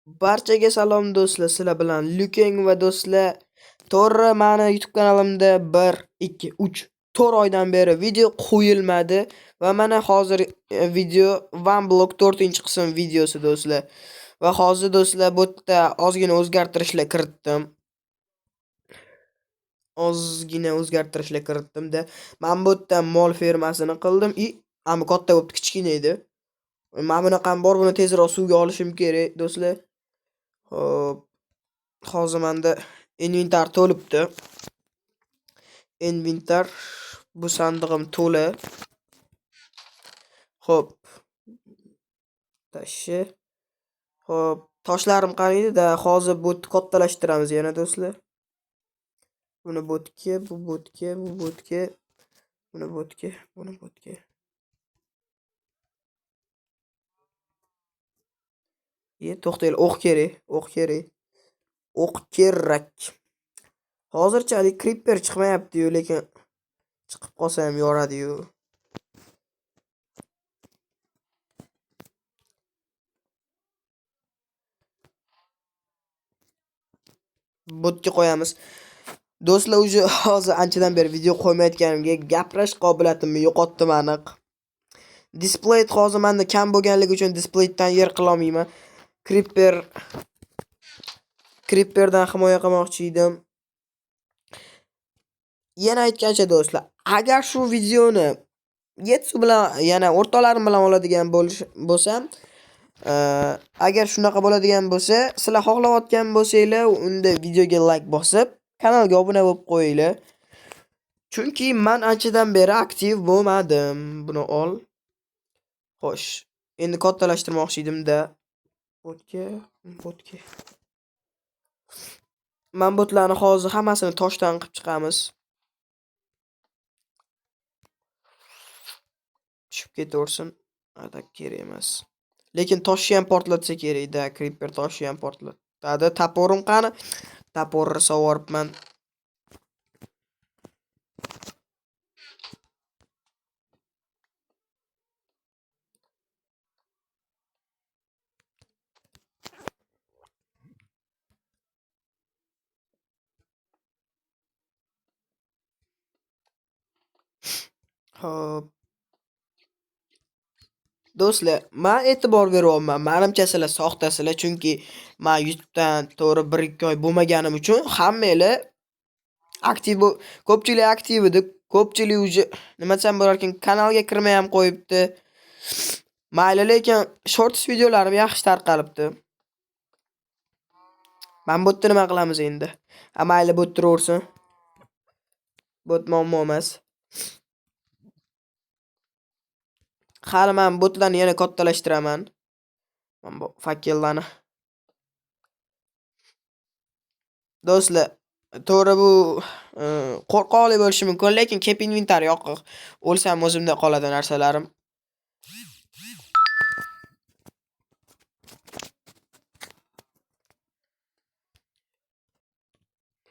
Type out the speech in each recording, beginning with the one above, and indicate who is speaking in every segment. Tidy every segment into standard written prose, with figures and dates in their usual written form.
Speaker 1: Barchaga salom do'stlar, sizlar bilan Lukeng va do'stlar. To'g'ri, meni YouTube kanalimda 1, 2, 3, 4 oydan beri video qo'yilmadi va mana hozir video OneBlock 4-qism videosi do'stlar. Va hozir do'stlar bu yerda ozgina o'zgartirishlar kiritdim. Men bu yerda mol fermasini qildim. Ammo katta bo'libdi, kichkina edi. Men bunaqami bor, buni tezroq suvga olishim kerak do'stlar. Hop, hozir menda inventar to'libdi. Inventar bu sandig'im to'la. Hop. Tashi. Hop, toshlarim qariydi-da, hozir bu kattalashtiramiz yana do'stlar. Buni botga, bu botga, bu botga, buni botga, buni botga. To'xtaylik, o'q kerak, o'q kerak. O'q kerak. Hozirchalik creeper chiqmayapti-yu, lekin chiqib qolsa ham yoradi-yu. Botga qo'yamiz. Do'stlar, uje hozir anchadan beri video qo'ymayotganimga gapirish qobiliyatimni yo'qotdim aniq. Display hozir menda kam bo'lganligi uchun displaydan yer qila olmayman. Creeperdan himoya qilmoqchi edim. Yana aytgancha do'stlar, agar shu videoni Yetsu bilan yana o'rtoqlarim bilan oladigan bo'lsam, agar shunaqa bo'ladigan bo'lsa, sizlar xohlayotgan bo'lsanglar, unda videoga like bosib, kanalga obuna bo'lib qo'yinglar. Chunki men anchadan beri aktiv bo'lmadim. Buni ol. Xo'sh, endi kattalashtirmoqchi edim-da. Botga. Men botlarni hozir hammasini toshdan qilib chiqamiz. Tushib ketaversin. Adak kerak emas. Lekin toshni ham portlatsa kerak-da, creeper toshni ham portlatadi. Taporim qani? Taporni sovoribman. Hop. Do'stlar, men e'tibor beryapman. Menimcha sizlar soxtasizlar, chunki men YouTubedan to'g'ri 1-2 oy bo'lmaganim uchun hammanglar aktiv ko'pchilik aktiv edi. Ko'pchilik uje nima desam bo'larkan, kanalga kirmay ham qo'yibdi. Mayli, lekin shorts videolarim yaxshi tarqalibdi. Men bu yerda nima qilamiz endi? Mayli, bu turaversin. Bu muammo emas. Hali men botlarni yana kattalashtiraman. Men bu fakellarni. Do'stlar, to'g'ri bu qo'rqoqli bo'lishi mumkin, lekin kep inventar yoqiq. O'lsam o'zimda qoladi narsalarim.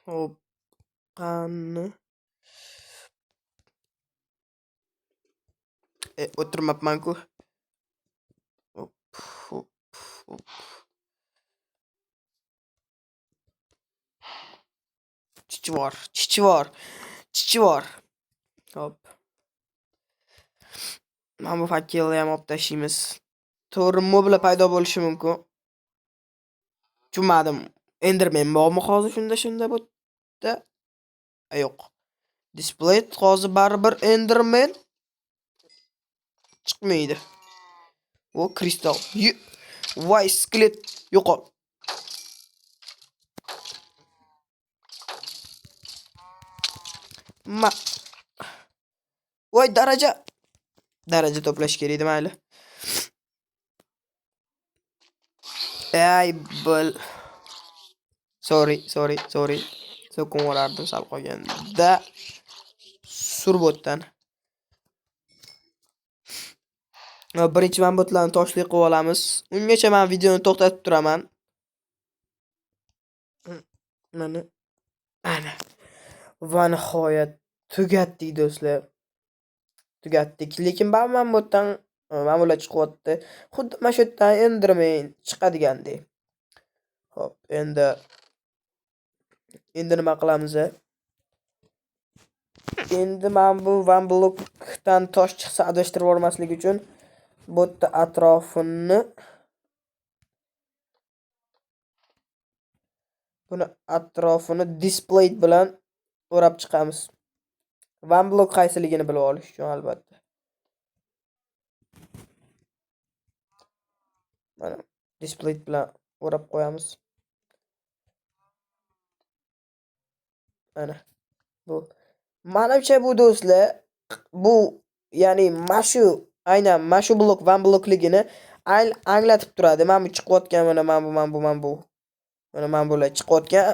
Speaker 1: Hop. Qani. O'tirmabman-ku. Hop. Chichivor. Hop. Mana bu fakelni ham olib tashlaymiz. To'g'ri, moblar paydo bo'lishi mumkin. Tushunmadim. Enderman bormi hozir shunda bu yerda? Yo'q. Display hozir baribir Enderman chiqmaydi. O kristal. Voy, skelet yo'qol. Voy, daraja to'plash kerak edi, mayli. Bil. Sorry. So'kin o'rardim sal qolganda. Surbotdan. Birinchi manbotlarni toshli qilib olamiz. Ungacha men videoni to'xtatib turaman. Mana. Va nihoyat tugatdik do'stlar. Lekin manbotdan ma'mullar chiqyapti. Xuddi mana shu yerdan Enderman chiqadigandek. Hop, endi nima qilamiz? Endi men bu one blockdan tosh chiqsa adashtirib yubormaslik uchun bu yerda atrofini display bilan o'rab chiqamiz. One block qaysiligini bilib olish uchun albatta. Mana display bilan o'rab qo'yamiz. Mana bu. Menimcha bu do'stlar, bu ya'ni aynan mashu blok one blockligini anglatib turadi. Men bu chiqayotgan mana men bu. Mana men bular chiqayotgan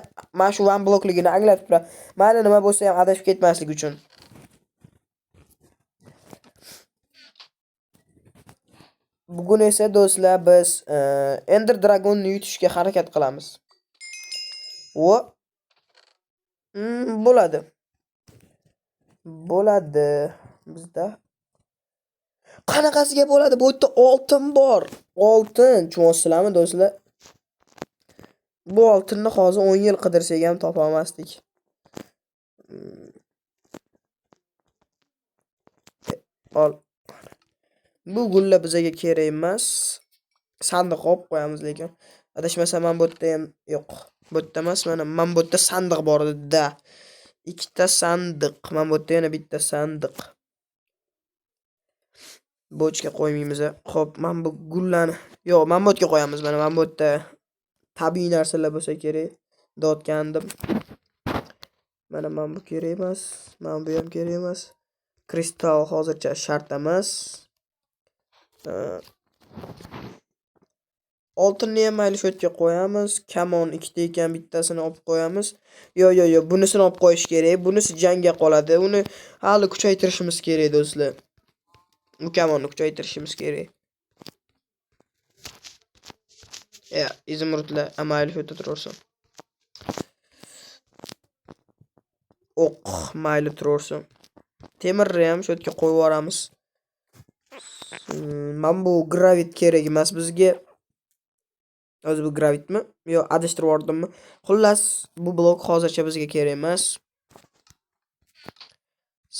Speaker 1: mashu one blockligini anglatib turadi. Mayli nima bo'lsa ham adashib ketmaslik uchun. Bugun esa do'stlar biz Ender Dragonni yutishga harakat qilamiz. Bo'ladi. Bizda qanaqasiga bo'ladi? Bu yerda oltin bor. Oltin, tushunasizlarmi do'stlar? Bu oltinni hozir 10 yil qidirsak ham topa olmasdik. Ol. Bu gullar bizga kerak emas. Sandiq olib qo'yamiz lekin. Adashmasam men bu yerda ham yo'q. Bu yerda emas, mana men bu yerda sandiq bor edi. Ikkita sandiq. Men bu yerda yana bitta sandiq. Bochga qo'ymaymiz. Xo'p, men bu gullarni men bu yerga qo'yamiz. Mana men bu yerda tabiiy narsalar bo'lsa kerak dotgandim. Mana men bu kerak emas. Men bu ham kerak emas. Kristal hozircha shart emas. Oltinni ham mayli shu yerga qo'yamiz. Kamon ikkita ekan, bittasini olib qo'yamiz. Yo'q, bunisini olib qo'yish kerak. Bunisi jangga qoladi. Uni hali kuchaytirishimiz kerak do'stlar. Bu kamonni kuchaytirishimiz kerak. Izimrudlar mayli shu yerda turaversin. O'q mayli turaversin. Temirni ham shu yerga qo'yib yuboramiz. Men bu gravit kerak emas bizga. O'zi bu gravitmi? Yo'q, adashtirib yubordimmi? Xullas, bu blok hozircha bizga kerak emas.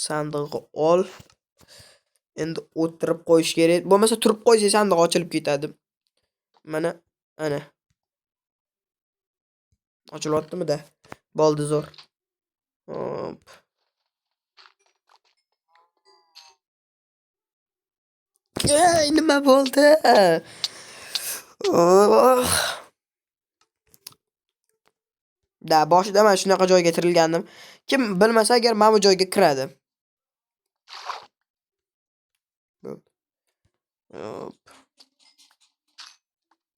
Speaker 1: Sandiqni ol. Endi o'tirib qo'yish kerak. Bo'lmasa turib qo'ysa sandiq ochilib ketadi. Mana, ana. Ochilyaptimi-da? Bo'ldi zo'r. Hop. Nima bo'ldi? Boshida men shunaqa joyga tirilgandim. Kim bilmasa agar men bu joyga kiradi. Hop.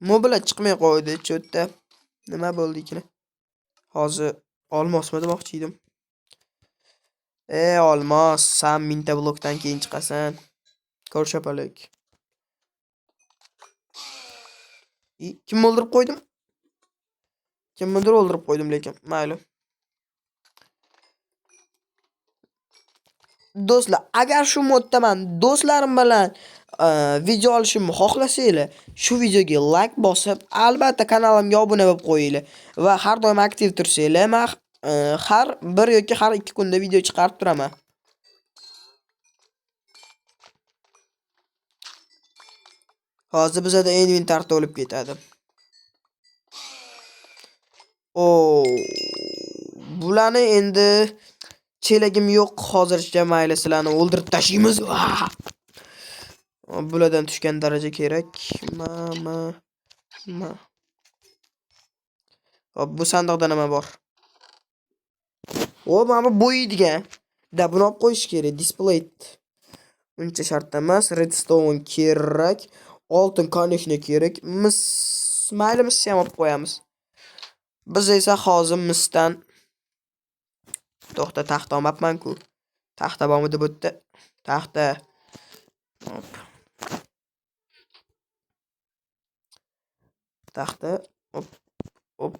Speaker 1: Mobillar chiqmay qo'ydi cho'tda. Nima bo'ldi ekan? Hozir olmosmi demoqchi edim. Olmos, sen mingta blokdan keyin chiqasan. Ko'rshapalik. Kimni o'ldirib qo'ydim? Kimnidir o'ldirib qo'ydim lekin, mayli. Do'stlar, agar shu modda men do'stlarim bilan video olishimni xohlasanglar, shu videoga like bosib, albatta kanalimga obuna bo'lib qo'yinglar va har doim aktiv tursanglar, men har 1 yoki har 2 kunda video chiqarib turaman. Hozir bizda inventar to'lib ketadi. Bularni endi chelagim yo'q hozircha, mayli sizlarni o'ldirib tashlaymiz. Bulardan tushgan daraja kerak. Hop, bu sandiqda nima bor? Mana bu bo'ydigan. Buni olib qo'yish kerak. Display. Uncha shart emas. Redstone kerak. Oltin konechni kerak. Mayli ham olib qo'yamiz. Biz esa hozir misdan taxta olmabman-ku. Taxta bormi deb o'tdi. Taxta. Hop. Taxta. Hop.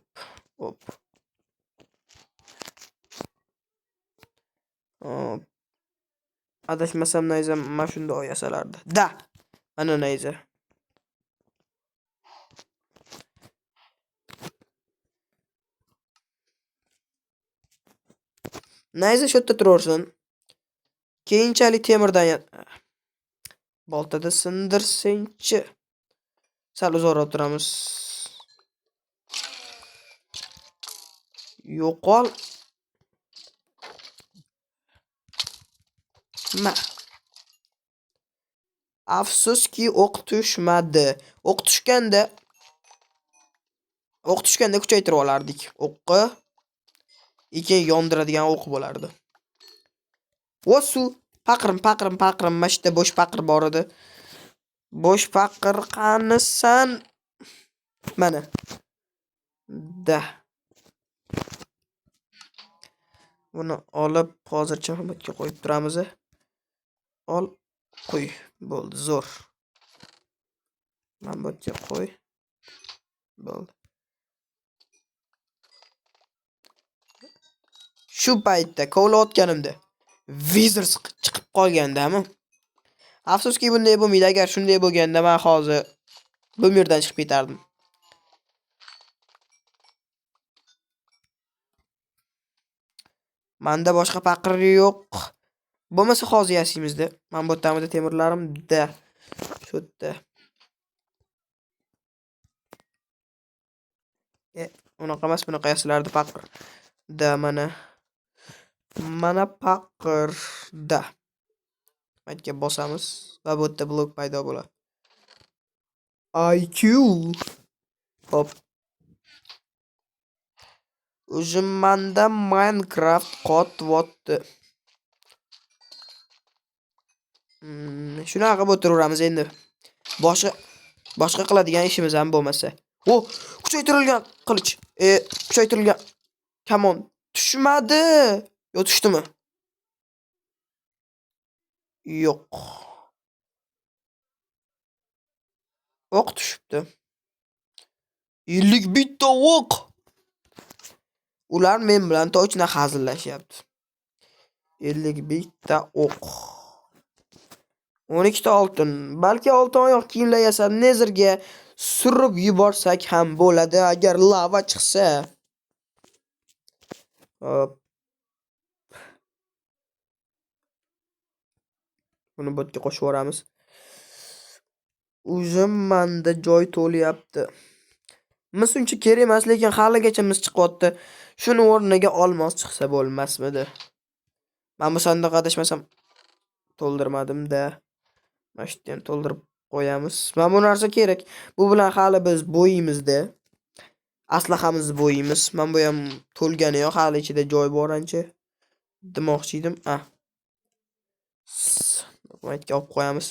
Speaker 1: Adashmasam nayza mana shunda yasalardi. Mana nayza. Nayza shu yerda turaversin. Keyinchalik temirdan boltada sindirsangchi. Sal uzoqroq turamiz. Yo'qol. Ma. Afsuski o'q tushmadi. O'q tushganda kuchaytirib olardik. O'qqa keyin yondiradigan o'q bo'lardi. O'su paqirim mashta bo'sh paqir bor edi. Bo'sh paqir qanisan? Mana. Da. Buni olib hozircha hurmatga qo'yib turamiz. Ol, qo'y. Bo'ldi, zo'r. Mana bu yerga qo'y. Bo'ldi. Shu paytda kovlayotganimda vizor chiqib qolgandami? Afsuski bunday bo'lmaydi. Agar shunday bo'lganda men hozir bu yerdan chiqib ketardim. Menda boshqa paqir yo'q. Bo'lmasa hozir yasaymizda. Men bu yerda temirlarimda shu yerda. Unaqa emas, bunaqa yasalardi paqir. Da mana. Mana paqirda. Maytga bosamiz va bu yerda blok paydo bo'ladi. IQ. Hop. O'zim menda Minecraft qotyapti. Shunaqa qilib o'tiraveramiz endi. Boshqa qiladigan ishimiz ham bo'lmasa. Kuchaytirilgan qilich. Kuchaytirilgan kamon tushmadi. Yo, tushdimi? Yo'q. O'q tushibdi. 50 bitta o'q. Ular men bilan to'g'ri hazillashyapti. 50 bitta o'q. 12 ta oltin. Balki oltin oyoq kiyimlar yasab nezerga surib yuborsak ham bo'ladi agar lava chiqsa. Hop. Buni botga qo'shib yuboramiz. O'zim menda joy to'lyapti. Mis uncha kerak emas, lekin haligacha mis chiqyapti. Shuni o'rniga olmos chiqsa bo'lmasmidi? Men bu sandiqqa adashmasam to'ldirmadim-da. Mana shu yerdan to'ldirib qo'yamiz. Mana bu narsa kerak. Bu bilan hali biz bo'yimizda. Aslahamizni bo'yimiz. Men bu ham to'lgani yo'q, hali ichida joy bor ancha. Demoqchi edim. Maytga olib qo'yamiz.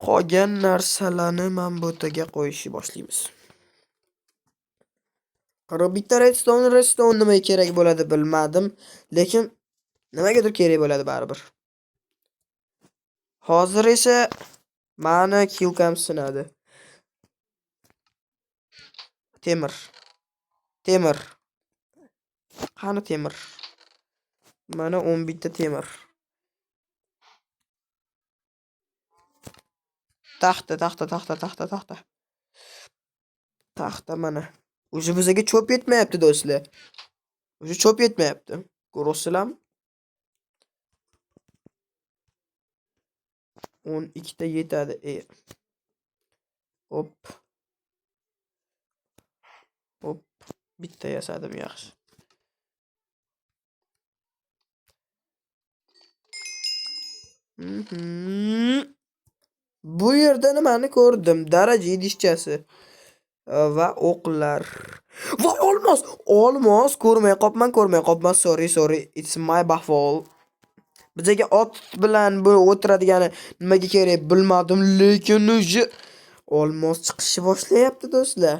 Speaker 1: Qolgan narsalarni men bu yerga qo'yishni boshlaymiz. Bitta redstone nimaga kerak bo'ladi bilmadim, lekin nimagadir kerak bo'ladi baribir. Hozir esa meni kilkam sinadi. Temir. Qani temir? Mana 10 bitta temir. Taxta. Taxta mana. O'zi bizga cho'p yetmayapti do'stlar. O'zi cho'p yetmayapti. Ko'rasizlarmi? 12 ta yetadi. Hop. Bitta yasadim yaxshi. Bu yerda nimani ko'rdim? Daraja idishchasi va o'qlar. Va olmos ko'rmay qopman. Sorry. It's my bad fault. Bizga ot bilan bu o'tiradigani nimaga kerak bilmadim, lekin o'zi olmos chiqishni boshlayapti do'stlar.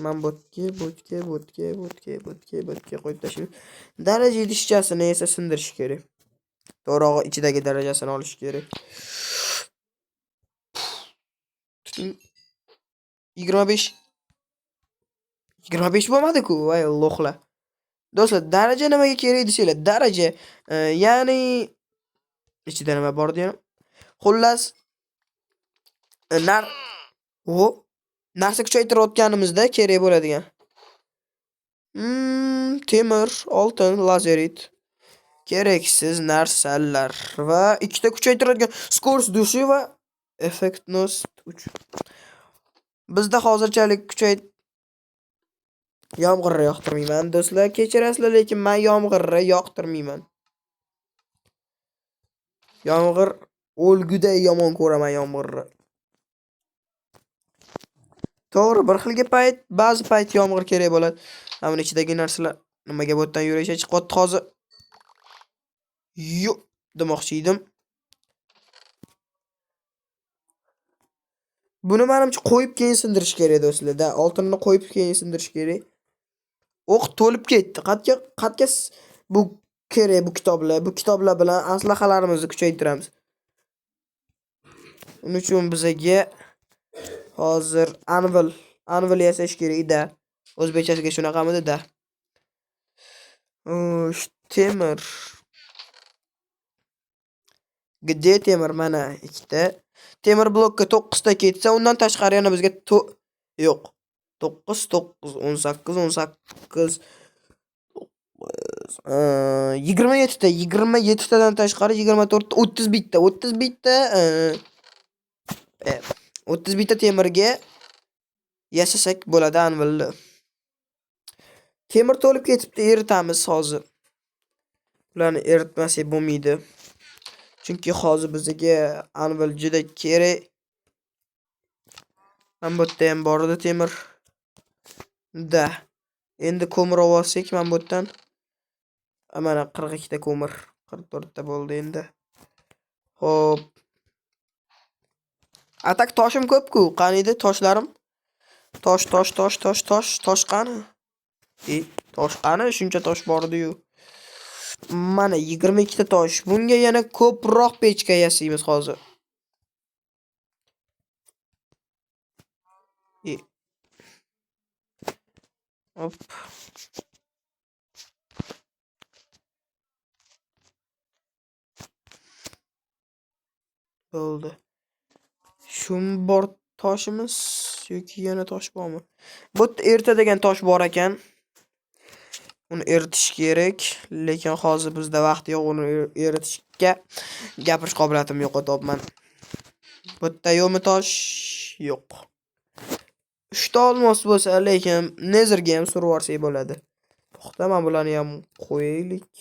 Speaker 1: Men botga qo'yib tashlayman. Daraja idishchasini esa sindirish kerak. To'g'rog'i ichidagi darajasini olish kerak. 25 bo'lmadi-ku, voy Allohlar. Do'stlar, daraja nimaga kerak desanglar, daraja ya'ni ichida nima bor deyman. Xullas, narsa kuchaytirayotganimizda kerak bo'ladigan. Temir, oltin, lazerit. Keraksiz narsalar va ikkita kuchaytiradigan skorost dushi va effektnost 3. Bizda hozirchalik yomg'irni yoqtirmayman do'stlar. Kechirasizlar, lekin men yomg'irni yoqtirmayman. Yomg'ir o'lguday yomon ko'raman yomg'irni. To'g'ri, bir xilga ba'zi payt yomg'ir kerak bo'ladi. Ammo ichidagi narsalar nimaga bo'tdan yurish chiqyapti hozir? Yo'q, demoqchi edim. Buni menimcha qo'yib keyin sindirish kerak do'stlar. Oltinni qo'yib keyin sindirish kerak. O'q to'lib ketdi. Qatga bu kerak bu kitoblar. Bu kitoblar bilan aslahalarimizni kuchaytiramiz. Uning uchun bizga hozir anvil yasash kerak-da. O'zbekchasiga shunaqamidi-da. Temir. Где temir mana ikkita. Temir blokka 9 ta ketsa, undan tashqari yana bizga yo'q. 9 9 18 18 27 ta 27 tadan tashqari 24 ta 30 bitta 30 bitta 30 bitta temirga yasasak bo'ladi anvilni. Temir to'lib ketibdi, eritamiz hozir. Ularni eritmasak bo'lmaydi. Chunki hozir bizga anvil juda kerak. Men bu yerda ham bor edi temir. Endi ko'mir olsak men bu yerdan mana 42 ta ko'mir, 44 ta bo'ldi endi. Xo'p. Atak toshim ko'p-ku. Qani edi toshlarim? Tosh qani? Tosh qani? Shuncha tosh bor edi-yu. Mana 22 ta tosh. Bunga yana ko'proq pechka yasaymiz hozir. Hop. Bo'ldi. Shum bor toshimiz yoki yana tosh bormi? Bu erta degan tosh bor ekan. Uni eritish kerak, lekin hozir bizda vaqt yo'q uni eritishga. Gapirish qobiliyatim yo'qotyapman. Bu yerda yo'qmi tosh? Yo'q. 3 ta olmos bo'lsa, lekin nezerga ham surib olsak bo'ladi. To'xta, men bularni ham qo'yaylik.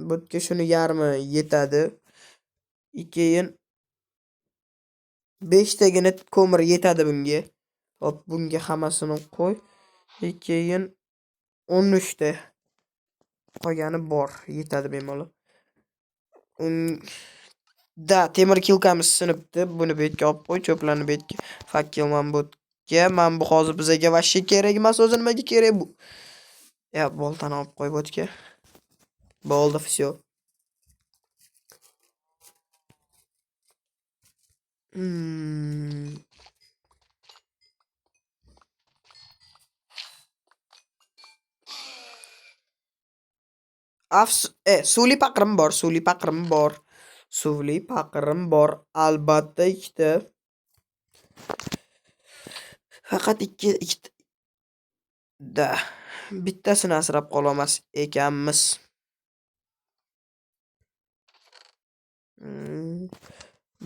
Speaker 1: Bu yerga shuni yarmi yetadi. Keyin 5 tagina ko'mir yetadi bunga. Hop, bunga hammasini qo'y. Keyin 13 ta qolgani bor, yetadi bemalol. Temir kilkamiz sinibdi. Buni bu yerga olib qo'y, cho'plarni bu yerga. Fakkelman bu yerga. Men bu hozir bizga vashshi kerak emas, o'zi nimaga kerak bu? Boltani olib qo'y bu yerga. Bo'ldi, всё. Suvli paqirim bor. Albatta ikkita. Faqat bittasini asrab qolamiz ekanmiz.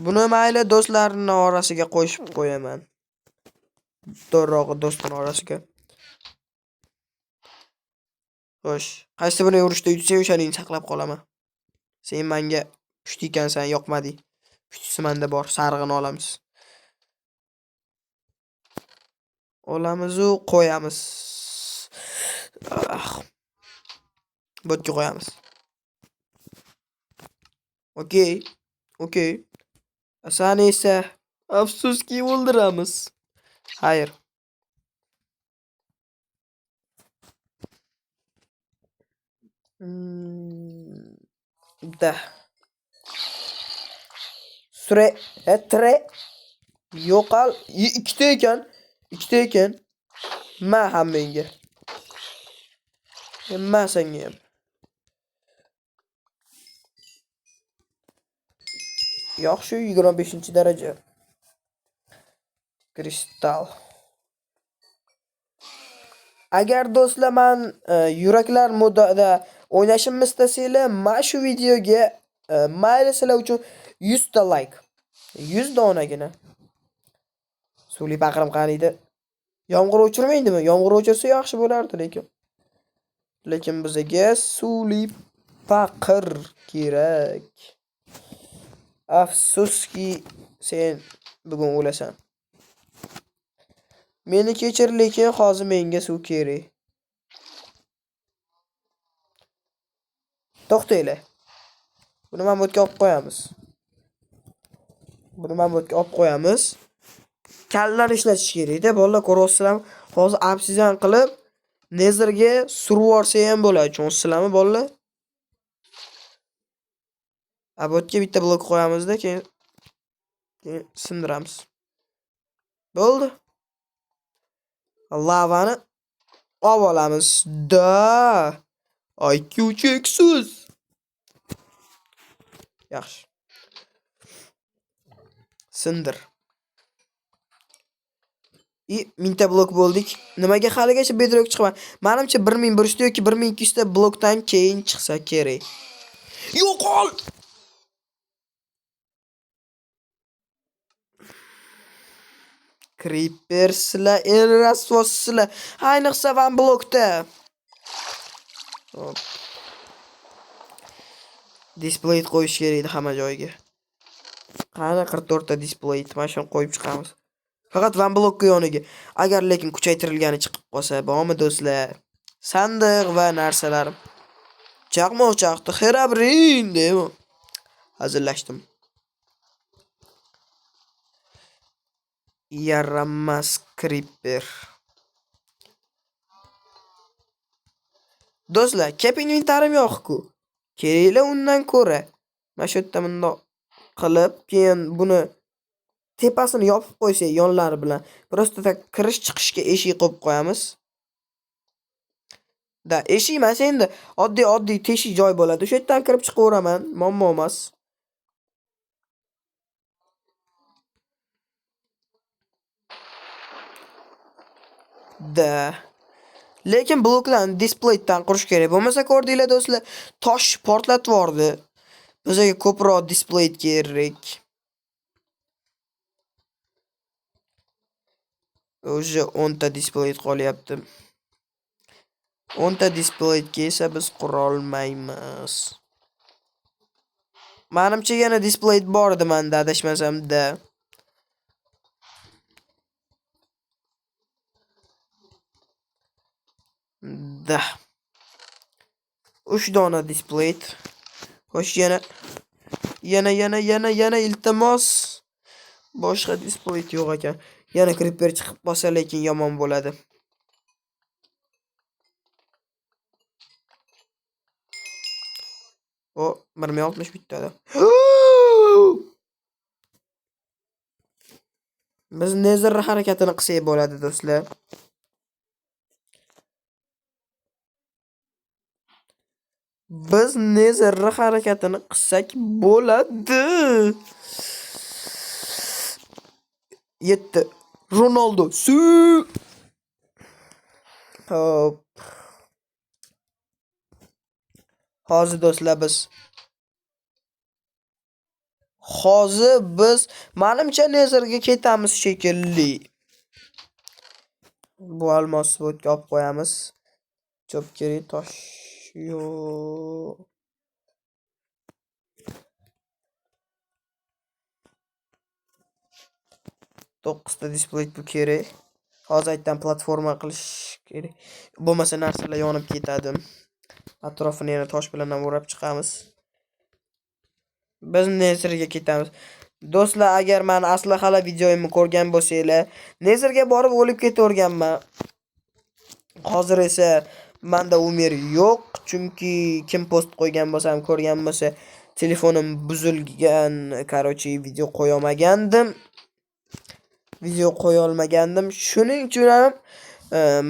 Speaker 1: Buni mayli do'stlarning orasiga qo'shib qo'yaman. To'g'rirog'i do'stlar orasiga. Xo'sh, qaysi birini urishda yutsang o'shaning saqlab qolaman. Sen menga kuchli ekansan, yoqmadi. Kuchlisi menda bor, sarig'ini olamiz. Olamiz-u qo'yamiz. Bu yerga qo'yamiz. Okey. Asani esa afsuski o'ldiramiz. Xayr. Tre yo'qal ikkita ekan. Ma hammenga. Ma senga ham. Yo'q, shu 25-daraja. Kristal. Agar do'stlar men yuraklar modida o'ynashimni istasanglar, mana shu videoga mayli sizlar uchun 100 ta like. 100 donagina. Suvli baqirim qaniydi? Yomg'ir o'chirmaydimi? Yomg'ir o'chirsa yaxshi bo'lardi lekin. Lekin bizga suvli paqir kerak. Afsuski sen bugun o'lasan. Meni kechir, lekin hozir menga suv kerak. To'xtanglar. Buni mamotga olib qo'yamiz. Kallar ishlatish kerak-da, bolalar ko'ryapsizlarmi? Hozir obsidian qilib Nezerga surib yuborsa ham bo'ladi. Tushunasizlarmi bolalar? Abotga bitta blok qo'yamizda, keyin sindiramiz. Bo'ldi. Lavani olib olamiz. Da. IQ cheksiz. Yaxshi. Sindir. Mingta blok bo'ldik. Nimaga haligacha bedrock chiqman? Menimcha 1100 ta yoki 1200 ta blokdan keyin chiqsa kerak. Yo'qol. Creeperslar, rasvoslar. Ayniqsa van blokda. Display qo'yish kerak edi hamma joyga. Qani 44 ta display, mana shuni qo'yib chiqamiz. Faqat van blokka yoniga. Agar lekin kuchaytirilgani chiqib qolsa, bormi do'stlar? Sandiq va narsalar. Chaqmoq chaqdi, xerabrin deymi? Hazillashdim. Yaramas creeper. Do'stlar, kep inventarim yo'q-ku. Keraklar undan ko'ra. Mana shu yerda bundoq qilib, keyin buni tepasini yopib qo'ysak yonlari bilan, prosta kirish chiqishga eshik qo'yib qo'yamiz. Da, eshik emas endi, oddiy teshik joy bo'ladi. O'sha yerdan kirib chiqaveraman, muammo emas. Da. Lekin bloklarni displaydan qurish kerak. Bo'lmasa ko'rdinglar do'stlar, tosh portlatib yubordi. Bizga ko'proq display kerak. O'zi 10 ta display qolyapti. 10 ta display esa biz qura olmaymiz. Menimcha yana display bor edi menda, adashmasam-da. Da. 3 dona display. Xo'sh, yana iltimos. Boshqa display yo'q ekan. Yana creeper chiqib qolsa, lekin yomon bo'ladi. O, 1060 bittada. Biz Nether harakatini qilsak bo'ladi do'stlar. Biz Nether harakatini qilsak bo'ladi. 7. Ronaldo. Hop. Hozir do'stlar biz menimcha Netherga ketamiz shekilli. Bu almos botga olib qo'yamiz. Chop kerak, tosh yo'q. To'qqizta display bu kerak. Hozir aytdan platforma qilish kerak. Bo'lmasa narsalar yonib ketadi. Atrofini yana tosh bilan o'rab chiqamiz. Biz Netherga ketamiz. Do'stlar, agar men aslahala videoyimni ko'rgan bo'lsanglar, Netherga borib o'lib ketaverganman. Hozir esa menda umr yo'q, chunki kim post qo'ygan bo'lsam ko'rgan bo'lsa, telefonim buzilgan, qarochi video qo'ya olmagandim. Shuning uchun ham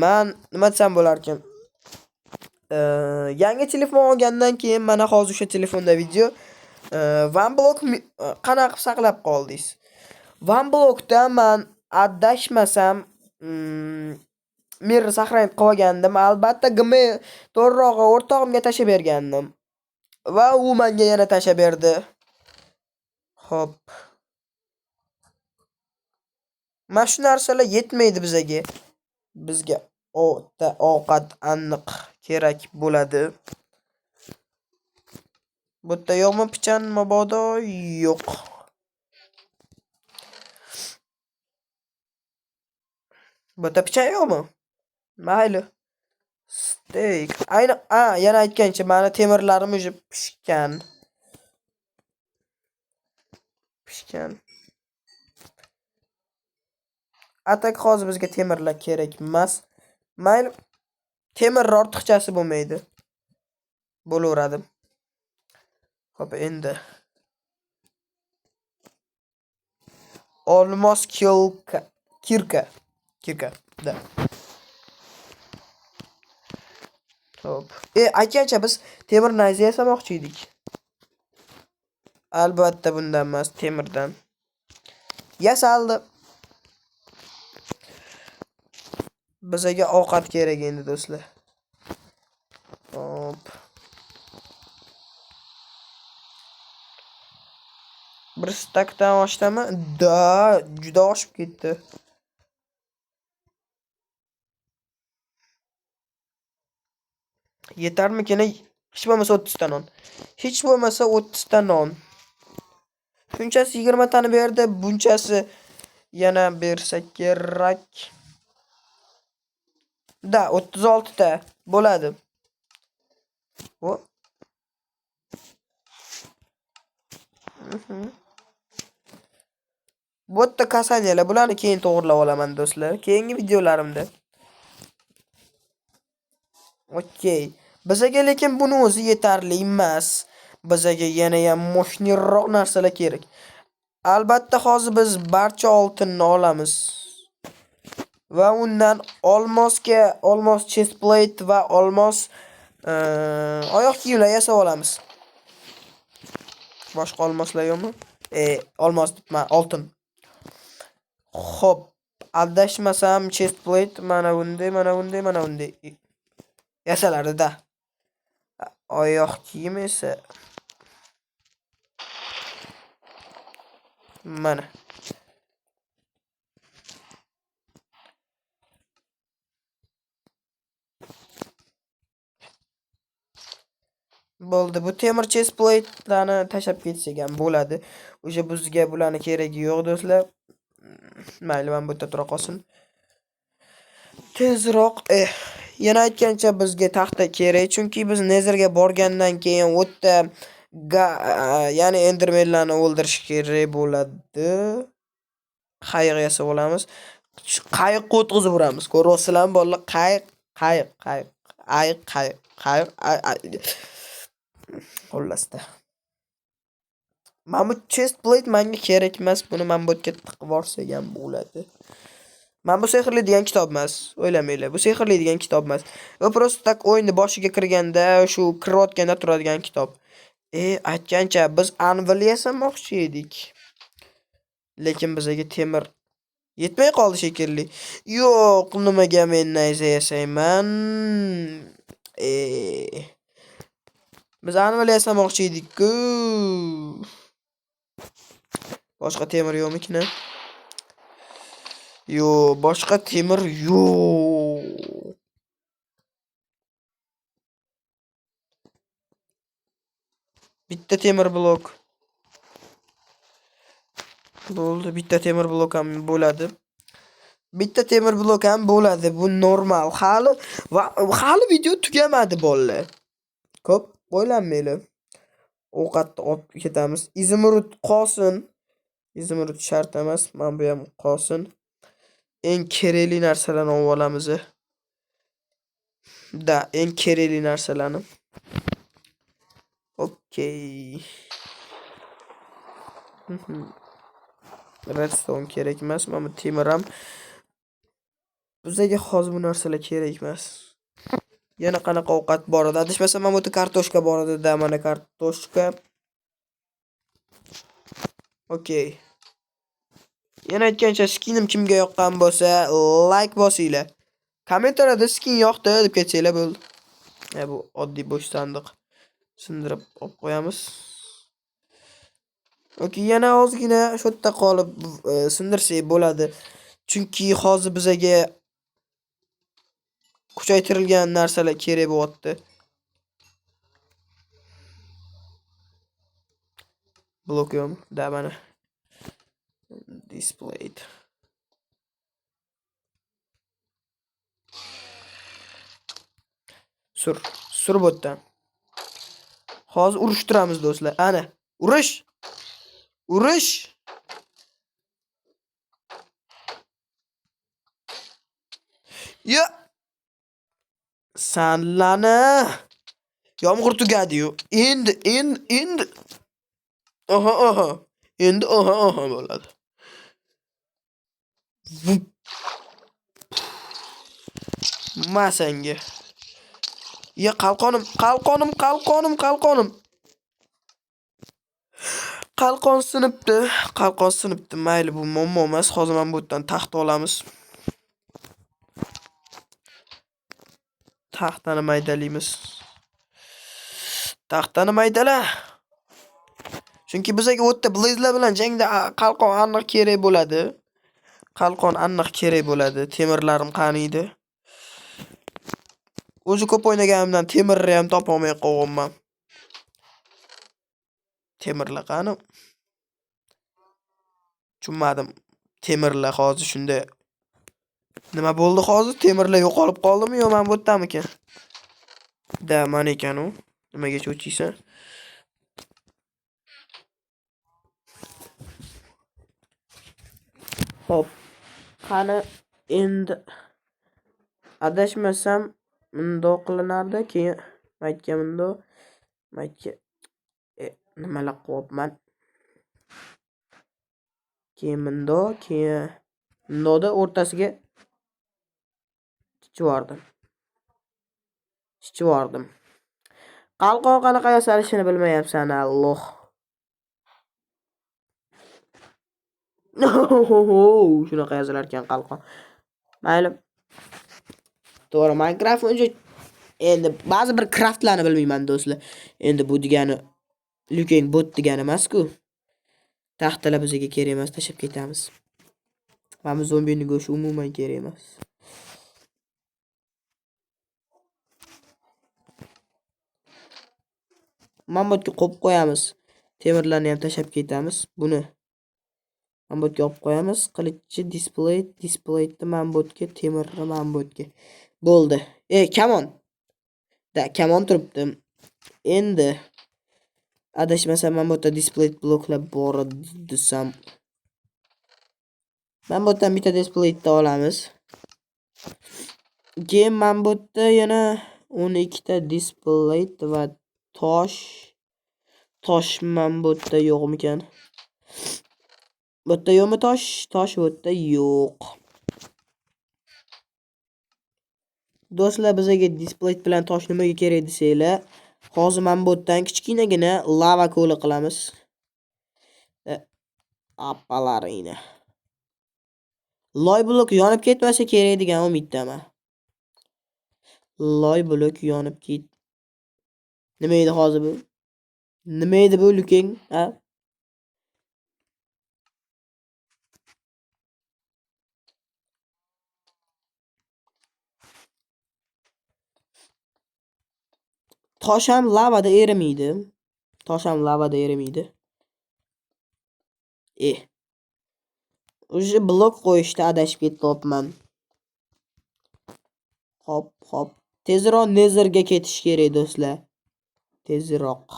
Speaker 1: men nima desam bo'lar ekan? Yangi telefon olgandan keyin mana hozir o'sha telefonda video One Block qanaqa qilib saqlab qoldingiz? One Blockda men adashmasam, Mirror saqlanib qolgandim. Albatta GM to'g'rirog'i o'rtog'imga tashab bergandim va u menga yana tashab berdi. Xo'p. Mana shu narsalar yetmaydi bizga. Bizga ovqat aniq kerak bo'ladi. Bu yerda yo'qmi pichan mabodo? Yo'q. Bu yerda pichan yo'qmi? Mayli. Steak. Ayni yana aytgancha meni temirlarim уже pishgan. Atak hozir bizga temirlar kerak emas. Mayli. Temir ortiqchasi bo'lmaydi. Bo'laveradi. Xo'p, endi olmos kirka. Da. Xo'p. Aytgancha biz temir nayza yasamoqchi edik. Albatta bundan emas, temirdan. Yasaldi. Bizga ovqat kerak endi do'stlar. Hop. Bir stakdan oshdimi? Da, juda oshib ketdi. Yetarmikin? Hech bo'lmasa 30 ta non. Hech bo'lmasa 30 ta non. Shunchasi 20 tani berdi, bunchasi yana bersa kerak. Da, 36 ta bo'ladi. Bu yerda kasanyalar, bularni keyin to'g'rilab olaman do'stlar, keyingi videolarimda. Okey. Bizga lekin buni o'zi yetarli emas. Bizga yana ham moshnirroq narsalar kerak. Albatta hozir biz barcha oltinni olamiz. Va undan olmos chest plate va olmos oyoq kiyimlar yasab olamiz. Boshqa olmoslar yo'qmi? Olmos debman, oltin. Xo'p, adashmasam chest plate mana bunday yasalarida. Oyoq kiyim esa mana. Bo'ldi, bu temir chest plate'larni tashab ketsak ham bo'ladi. O'sha bizga bularni keragi yo'q do'stlar. Mayli, men bu yerda tura qolsin. Tezroq, yana aytgancha bizga taxta kerak, chunki biz Nezerga borgandan keyin u yerda ya'ni endermenlarni o'ldirish kerak bo'ladi. Qayiq yasab olamiz. Qayiqqa o'tkazib uramiz. Ko'ryapsizlarmi bolalar? Qayiq. Xullasda. Mana bu chest plate menga kerak emas. Buni men bu yerga tiqib yuborsam ham bo'ladi. Men bu sehrli degan kitob emas. O'ylamanglar. Bu sehrli degan kitob emas. Bu prosta tak o'yinni boshiga kirganda, shu kirayotganda turadigan kitob. Aytgancha biz anvil yasamoqchi edik. Lekin bizga temir yetmay qoldi shekilli. Yo'q, nimaga men nayza yasayman? Biz anvil yasamoqchi edik-ku. Boshqa temir yo'qmi-ki? Yo'q, boshqa temir yo'q. Bitta temir blok. Bo'ldi, bitta temir blok ham bo'ladi. Bu normal. Hali video tugamadi bolalar. Ko'p o'ylanmanglar. Ovqatni olib ketamiz. Izimrud qolsin. Izimrud shart emas, men bu ham qolsin. Eng kerakli narsalarni olib olamiz. Eng kerakli narsalarni. Okey. Redstone kerak emas, mana temir ham. Bizga hozir bu narsalar kerak emas. Yana qanaqa ovqat bor edi? Adashmasam, mana bu kartoshka bor edi-da, mana kartoshka. Okey. Yana aytgancha skinim kimga yoqqan bo'lsa, like bosinglar. Kommentariyada skin yoqdi deb ketsanglar bo'ldi. Bu oddiy bo'sh sandiq. Sindirib olib qo'yamiz. Okey, yana ozgina shu yerda qolib sindirsak bo'ladi. Chunki hozir bizaga kuchaytirilgan narsalar kerak bo'lyapti. Blok yo'qmi? Da mana. Displayed. Sur botdan. Hozir urushtiramiz do'stlar. Ana, urush. Urush. Ya. Sanlana. Yomg'ir tugadi-yu. Endi. Aha. Endi aha bo'ladi. Masanga. Ya qalqonim. Qalqon sinibdi. Mayli, bu muammo emas. Hozir men bu yerdan taxt olamiz. Taxtani maydalaymiz. Taxtani maydala. Chunki bizga o'tda blazlar bilan jangda qalqon aniq kerak bo'ladi. Temirlarim qani edi? O'zi ko'p o'ynaganimdan temirni ham topolmay qolganman. Temirlar qani? Tushunmadim. Temirlar hozir shunda nima bo'ldi hozir? Temirlar yo'qolib qoldimi yo men bu yerdamikan? Da, mana ekan u. Nimaga cho'chiysan? Hop. Qani endi adashmasam bundoq qilinardi, keyin aytganimda nimalar qilyapman? Keyin bundoqda o'rtasiga chichivordim. Qalqon qanaqa yasalishini bilmayapsan, Alloh. Shunaqa yozilar ekan qalqon. Mayli. To'g'ri, Minecraft uncha endi ba'zi bir craftlarni bilmayman do'stlar. Endi bu degani Looking bot degani emas-ku. Taxtalar bizga kerak emas, tashab ketamiz. Mana zombining go'shti umuman kerak emas. Mambotga qo'yib qo'yamiz. Temirlarni ham tashab ketamiz. Buni mambotga olib qo'yamiz. Qilichchi displayni mambotga, temirni mambotga. Bo'ldi. Come on. Come on turibdi. Endi adashmasam mambotda display bloklar bor desam. Mambotdan bitta displayni olamiz. Keyin mambotda yana 12 ta display va tosh mambotda yo'qmikan? Bu yerda yo'qmi tosh? Tosh bu yerda yo'q. Do'stlar, bizga display bilan tosh nimaga kerak desanglar, hozir men bu yerdan kichkinagina lava ko'li qilamiz. Appalaringni. Loy blok yonib ketmasa kerak degan umiddaman. Loy blok yonib ket. Nima edi hozir bu? Nima edi bu looking? Tosh ham lavada erimaydi. O'sha blok qo'yishda adashib ketibman. Hop. Tezroq nezerga ketish kerak do'stlar. Tezroq.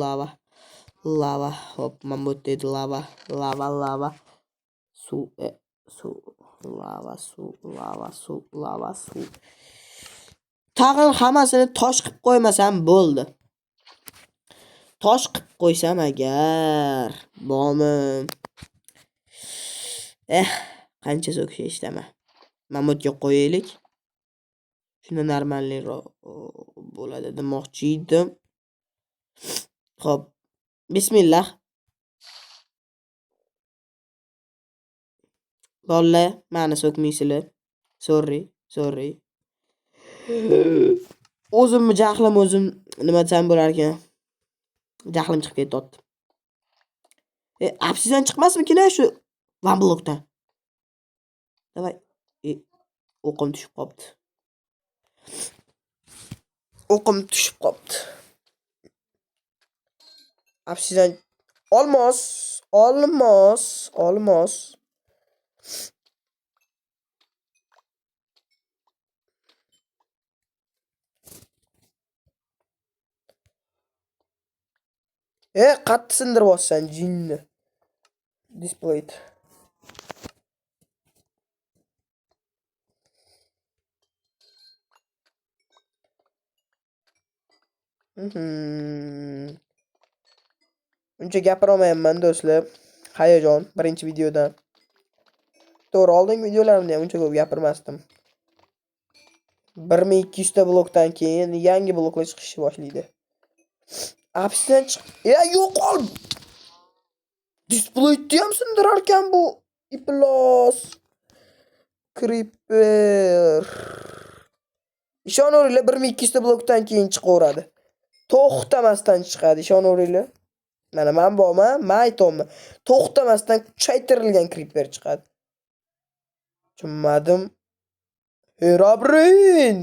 Speaker 1: Lava. Hop, men bu yerda lava. Suv. Lava. Tag'in hammasini tosh qilib qo'ymasam bo'ldi. Tosh qilib qo'ysam agar, bo'mi. Qancha so'kish eshitaman. Mamutga qo'yaylik. Shunda normalroq bo'ladi demoqchi edim. Xo'p, Bismillah. Lolla, mani so'kmaysizlar. Sorry. O'zimni jahlim o'zim nima desam bo'lar ekan. Jahlim chiqib ketyapti. Apsizdan chiqmasmikin shu van blokdan. Davay. O'qim tushib qopti. Apsizdan olmos. Qattiq sindiryapsan jinni. Display. Uncha gapirolmayapman do'stlar. Hayajon birinchi videodan. To'g'ri, oldingi videolarimda ham uncha ko'p gapirmasdim. 1200 ta blokdan keyin yangi bloklar chiqishni boshlaydi. Apsdan chiq. Yo'qol. Displayni ham sindirar ekan bu iplos. Creeper. Ishonaveringlar 1200 ta blokdan keyin chiqaveradi. To'xtamasdan chiqadi, ishonaveringlar. Mana men borman, men aytayapman. To'xtamasdan kuchaytirilgan creeper chiqadi. Tushunmadim. Herabrin.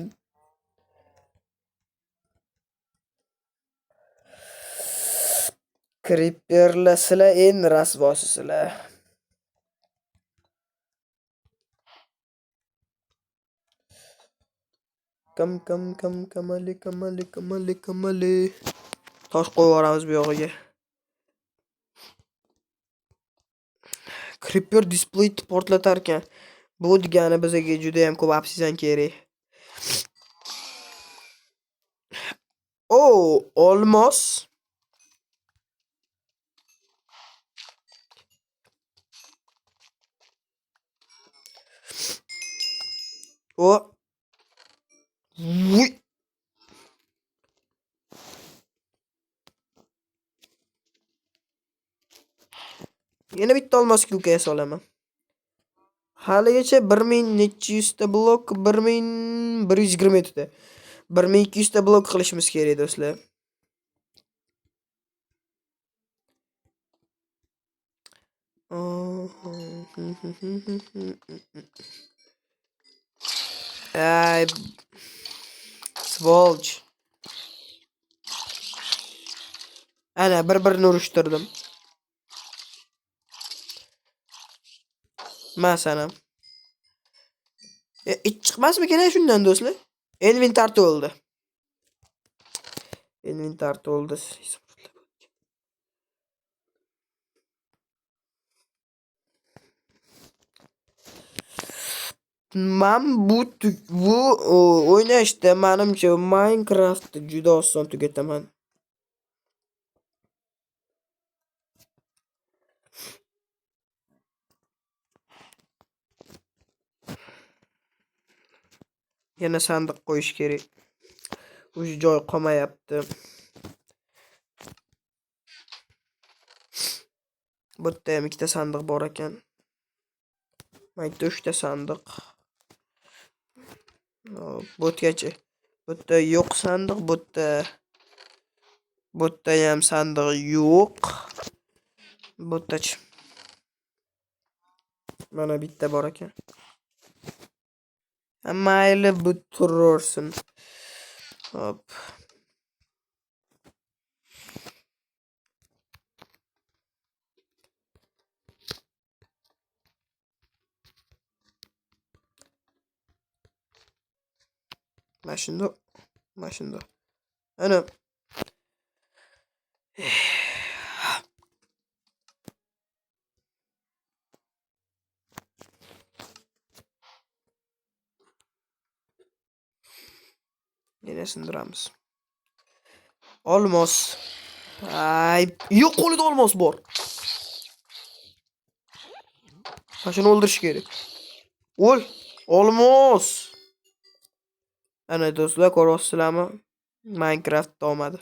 Speaker 1: Creeperlar sizlar endi rasvosizlar. Kamali. Tosh qo'yib yuboramiz bu yog'iga. Creeper displayni portlatar ekan. Bu degani bizga juda ham ko'p obsidian kerak. Olmos. Vuy. Yana bitta olmos kilkaya solaman. Haligacha 1400 ta blok, 1127 ta. 1200 ta blok qilishimiz kerak do'stlar. Ay, svolch. Ana bir-birini urishtirdim. Masalan. Ich chiqmasmikin shundan do'stlar? Inventar to'ldi. Men bu o'ynashda menimcha Minecraftni juda oson tugataman. Yana sandiq qo'yish kerak. O'sha joy qolmayapti. Bu yerda ham ikkita sandiq bor ekan. Mayda 3 ta sandiq. Bu yergacha. Bu yerda yo'q sandiq, bu yerda ham sandiq yo'q. Bu yerda mana bitta bor ekan. Mayli bu turaversin. Hop. Mashunda. Ana. Yana sindiramiz. Olmos. Ay, yo'q, qo'lida olmos bor. Mashini o'ldirish kerak. Olmos. Ana do'stlar, ko'ryapsizlarmi? Minecraft omadi.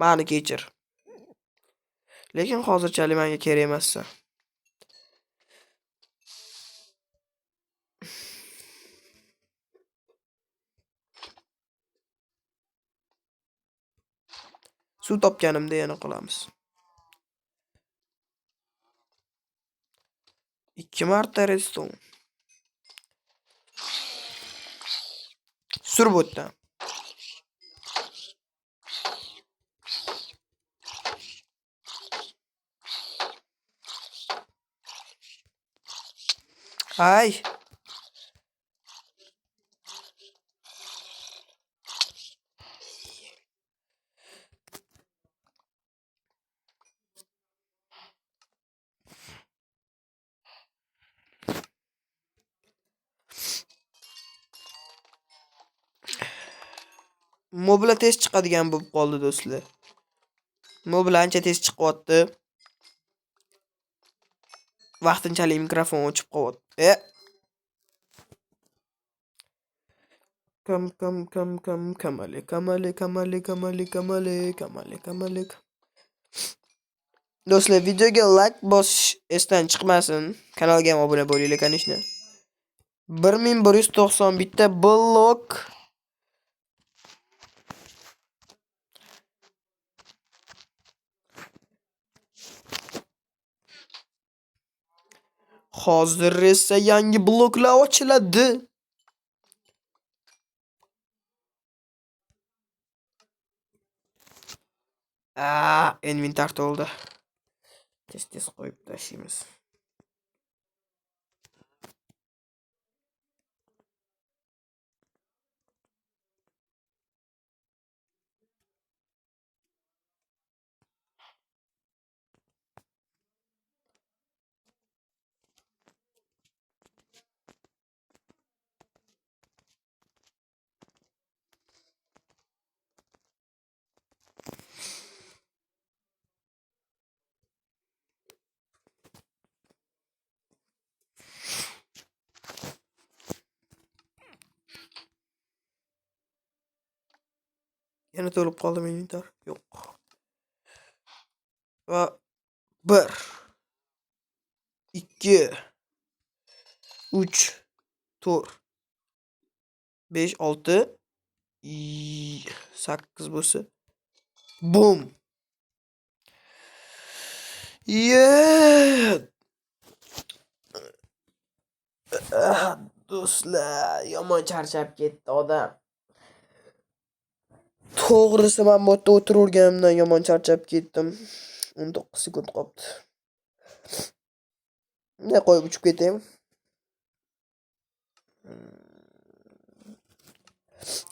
Speaker 1: Mani kechir. Lekin hozirchalik menga kerak emassan. Suv topganimda yana qilamiz. 2 marta redstone. Sur bu yerdan. Ay. Mobila tez chiqadigan bo'lib qoldi do'stlar. Mobila ancha tez chiqyapti. Vaqtinchalik mikrofon o'chib qo'yapti. Kamali. Do'stlar, videoga like bosish esdan chiqmasin. Kanalga ham obuna bo'linglar, kanishni. 1191 ta blok. Hozir esa yangi bloklar ochiladi. Inventar to'ldi. Tez qo'yib tashlaymiz. Yana to'lib qoldimi inventar? Yo'q. Va 1 2 3 4 5 6 8 bo'lsa. Bum. Do'stlar, yomon charchab ketdi odam. To'g'risi men bu yerda o'tirganimdan yomon charchab ketdim. 19 sekund qoldi. Ne qo'yib uchib ketaymi?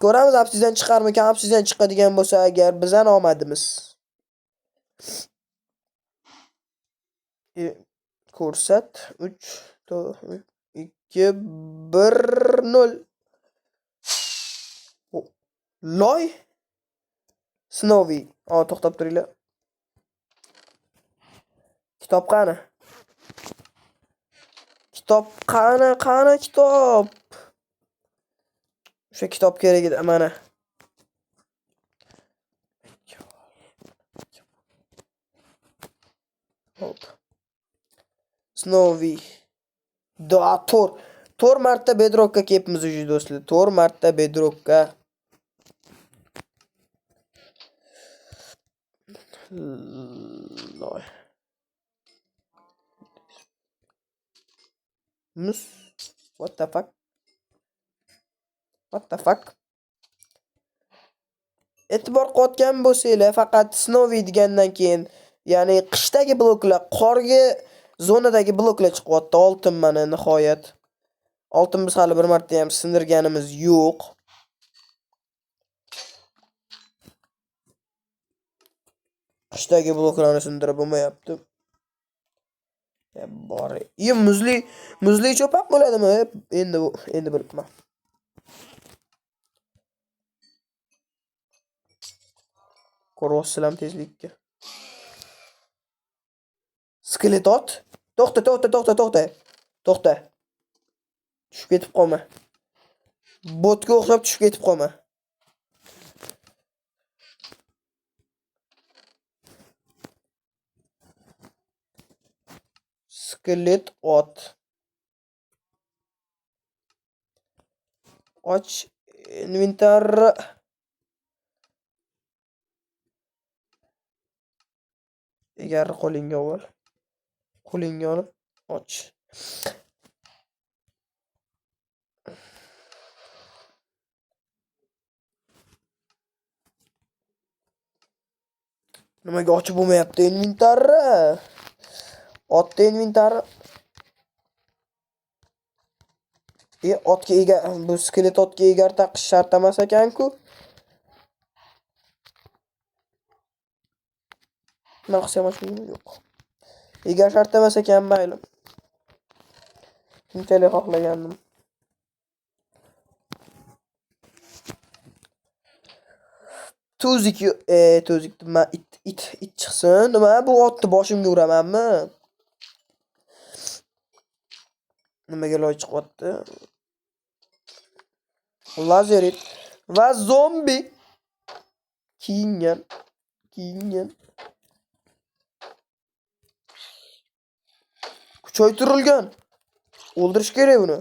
Speaker 1: Ko'ramiz, apsizdan chiqarmikan, apsizdan chiqadigan bo'lsa agar bizdan omadimiz. Ko'rsat 3 2 1 0. Loy Snowy. To'xtab turinglar. Kitob qani? Kitob qani kitob? O'sha kitob kerak edi mana. Hop. Snowy. Tor marta bedrockka kelibmiz do'stlar. Tor marta bedrockka. Loy. What the fuck? E'tibor qotgan bo'lsanglar, faqat Snowy degandan keyin, ya'ni qishdagi bloklar, qorgi zonadagi bloklar chiqyapti. Oltin mana nihoyat. Oltin biz hali bir marta ham sindirganimiz yo'q. Qishdagi bloklarni sindirib bo'lmayapti. Bori. Muzli cho'paq bo'ladimi? Endi bilibman. Ko'ryapsizlar tezlikka. Skelet ot. To'xta. Tushib ketib qolma. Botga o'xshab tushib ketib qolma. Skelet ot. Och inventar. Egar qo'lingga ol. Qo'lingga olib och. Nimaga ochib bo'lmayapti inventarni? Otda inventari. Otga egar, bu skelet otga egar taqish shart emas ekan-ku. Nima qilsam ochmaymi? Yo'q. Egar shart emas ekan, mayli. Shunchalik xohlagandim. To'zik, to'zik nima it chiqsin. Nima bu otni boshimga uramanmi? Nimaga loy chiqyapti? Lazerit va zombi kiyingan. Kuchaytirilgan. O'ldirish kerak buni.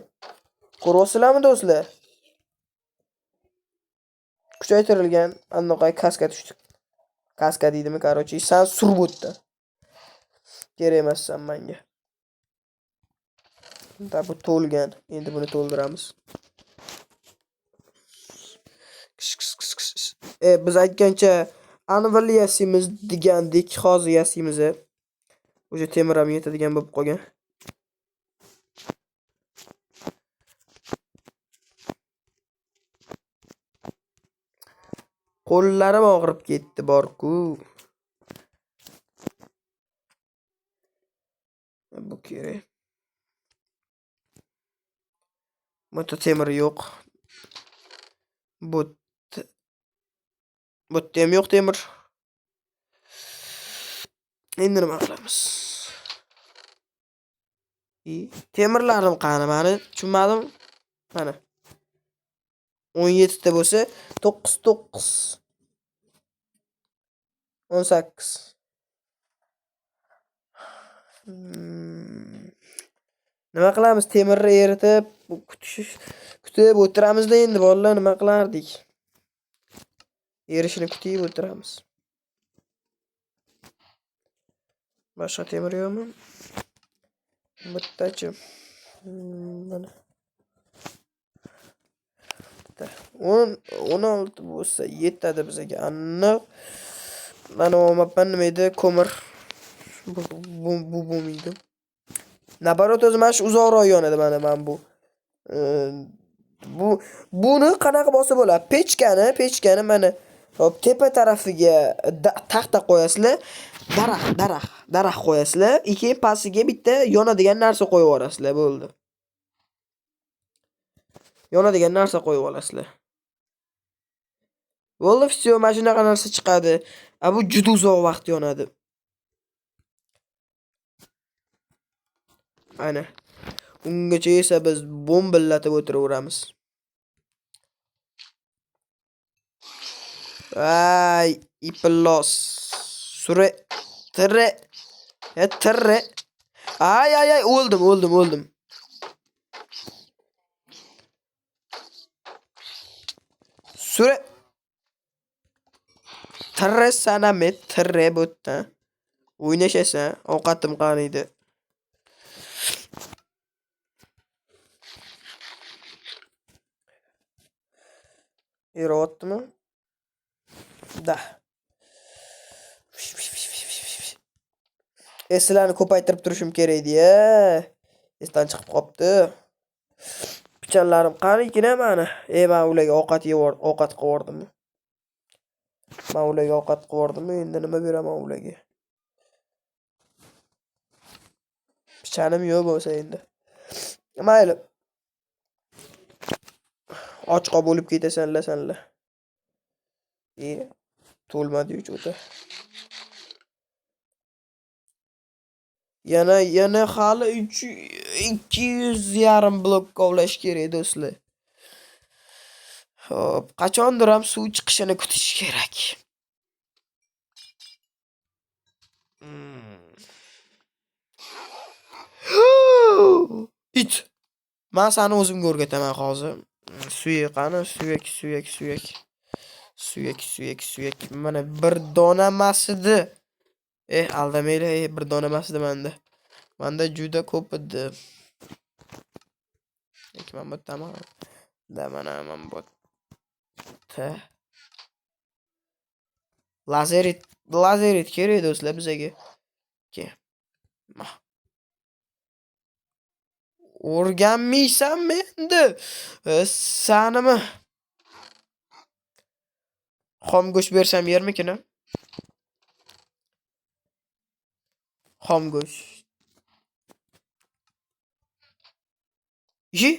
Speaker 1: Ko'ryapsizlarmi do'stlar? Kuchaytirilgan. Annoqay kaska tushdi. Kaska deydimi, qarochi, san surib o'tdi. Kerak emassan menga. Bu to'lgan. Endi buni to'ldiramiz. Biz aytgancha anvil yasimiz degandik, hozir yasimiz. O'sha temir ham yetadigan bo'lib qolgan. Qo'llarim og'rib ketdi borku. Bu kerak. Bunda temir yo'q. Butda ham yo'q temir. Endi nima qilamiz? Temirlarim qani meni? Tushunmadim. Mana 17 ta bo'lsa 9 18. Nima qilamiz? Temirni eritib, kutib o'tiramiz-da endi bolalar, nima qilardik? Erishini kutib o'tiramiz. Boshqa temir yo'qmi? Bittachi. Mana. 16 bo'lsa yetadi bizga. Aniq. Mana olmabman, nima edi? Ko'mir. Bu bo'lmaydi. Nabarot o'zi mana shu uzoqroq yonadi mana bu. Buni qanaqa bo'lsa bo'ladi? Pechkani mana hop tepa tarafiga taxta qo'yasizlar. Daraxt qo'yasizlar. Keyin pastiga bitta yonadigan narsa qo'yib yuborasizlar, bo'ldi. Yonadigan narsa qo'yib olasizlar. Bo'ldi, все, mana shunaqa narsa chiqadi. Bu juda uzoq vaqt yonadi. Ana. Ungacha esa biz bombillatib o'tiraveramiz. Ay, iplos. Sure. Tirre. Ay, o'ldim. Sure. Tirre sanami, tirre bo'tda. O'ynashasan, ovqatim qaniydi. Eryaptimi? Da. Eslarni ko'paytirib turishim kerak edi-ya. Esdan chiqib qopti. Pichanlarim qanikin mana. Men ularga ovqat qilib yubordim. Endi nima beraman ularga? Pichanim yo'q bo'lsa endi. Mayli. Ochqa bo'lib ketasanlar. To'lmadi o'ta. Yana hali 200 yarim blok kovlash kerak do'stlar. Hop, qachondir ham suv chiqishini kutish kerak. It. Men seni o'zimga o'rgataman hozir. Suyak qani? Suyak. Mana bir dona emas edi. Aldamanglar, bir dona emas edi menda. Menda juda ko'p edi. Lekin men tamam. Da mana men botda. Lazerit kerak do'stlar bizga. Ke. O'rganmaysanmi endi? Sanimi? Xom go'sht bersam yermikin? Xom go'sht. Yi?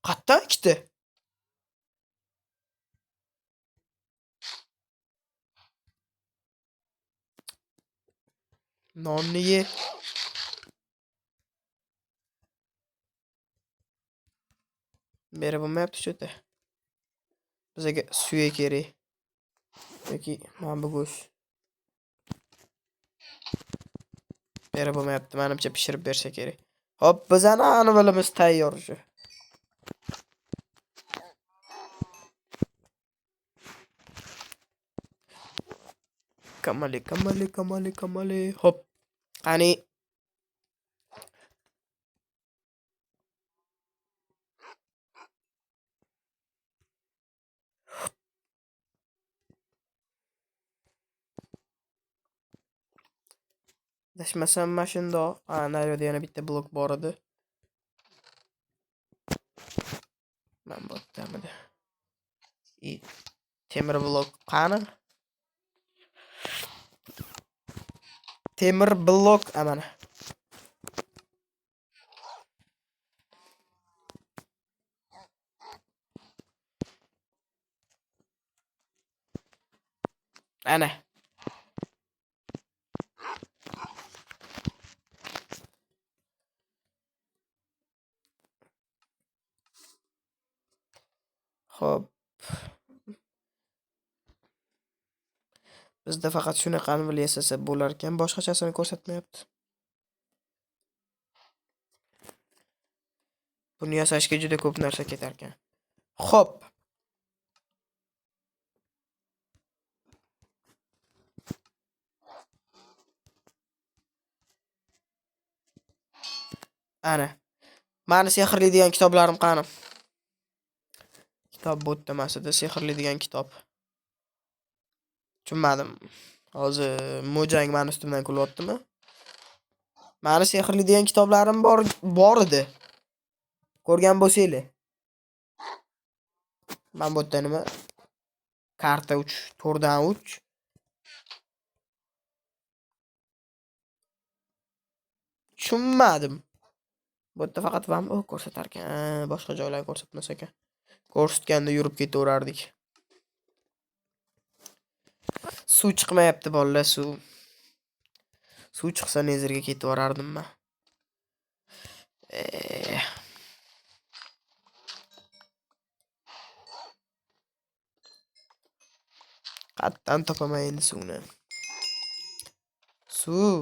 Speaker 1: Qatdan ikkita? Nonni ye. Berib bo'lmayapti cho'ta. Bizga suyak kerak. Yoki mana bu go'sht. Berib bo'lmayapti. Menimcha pishirib bersa kerak. Hop, bizani anvalimiz tayyor shu. Kamali. Hop. Qani. Dashmasam mana shundoq. Naryoqda yana bitta blok bor edi. Men botdamidi. Temir blok qani? Temir blok amana. Ana. Xo'p. Bizda faqat shunaqani bil yasasa bo'lar ekan, boshqachasini ko'rsatmayapti. Buni yasashga juda ko'p narsa ketar ekan. Xo'p. Ana. Mani sehrli degan kitoblarim qani? Kitob botda emas edi, sehrli degan kitob. Tushunmadim. Hozir Mojang meni ustimdan kulyaptimi? Mani sehrli degan kitoblarim bor edi. Ko'rgan bo'lsanglar. Men botda nima? Karta 3, 4dan 3. Tushunmadim. Botda faqat vam ko'rsatar ekan. Boshqa joylar ko'rsatmas ekan. Ko'rsatganda yurib ketaverardik. Suv chiqmayapti bolalar, suv. Suv chiqsa nezirga ketaverardim men. Qatdan topaman endi suvni. Suv.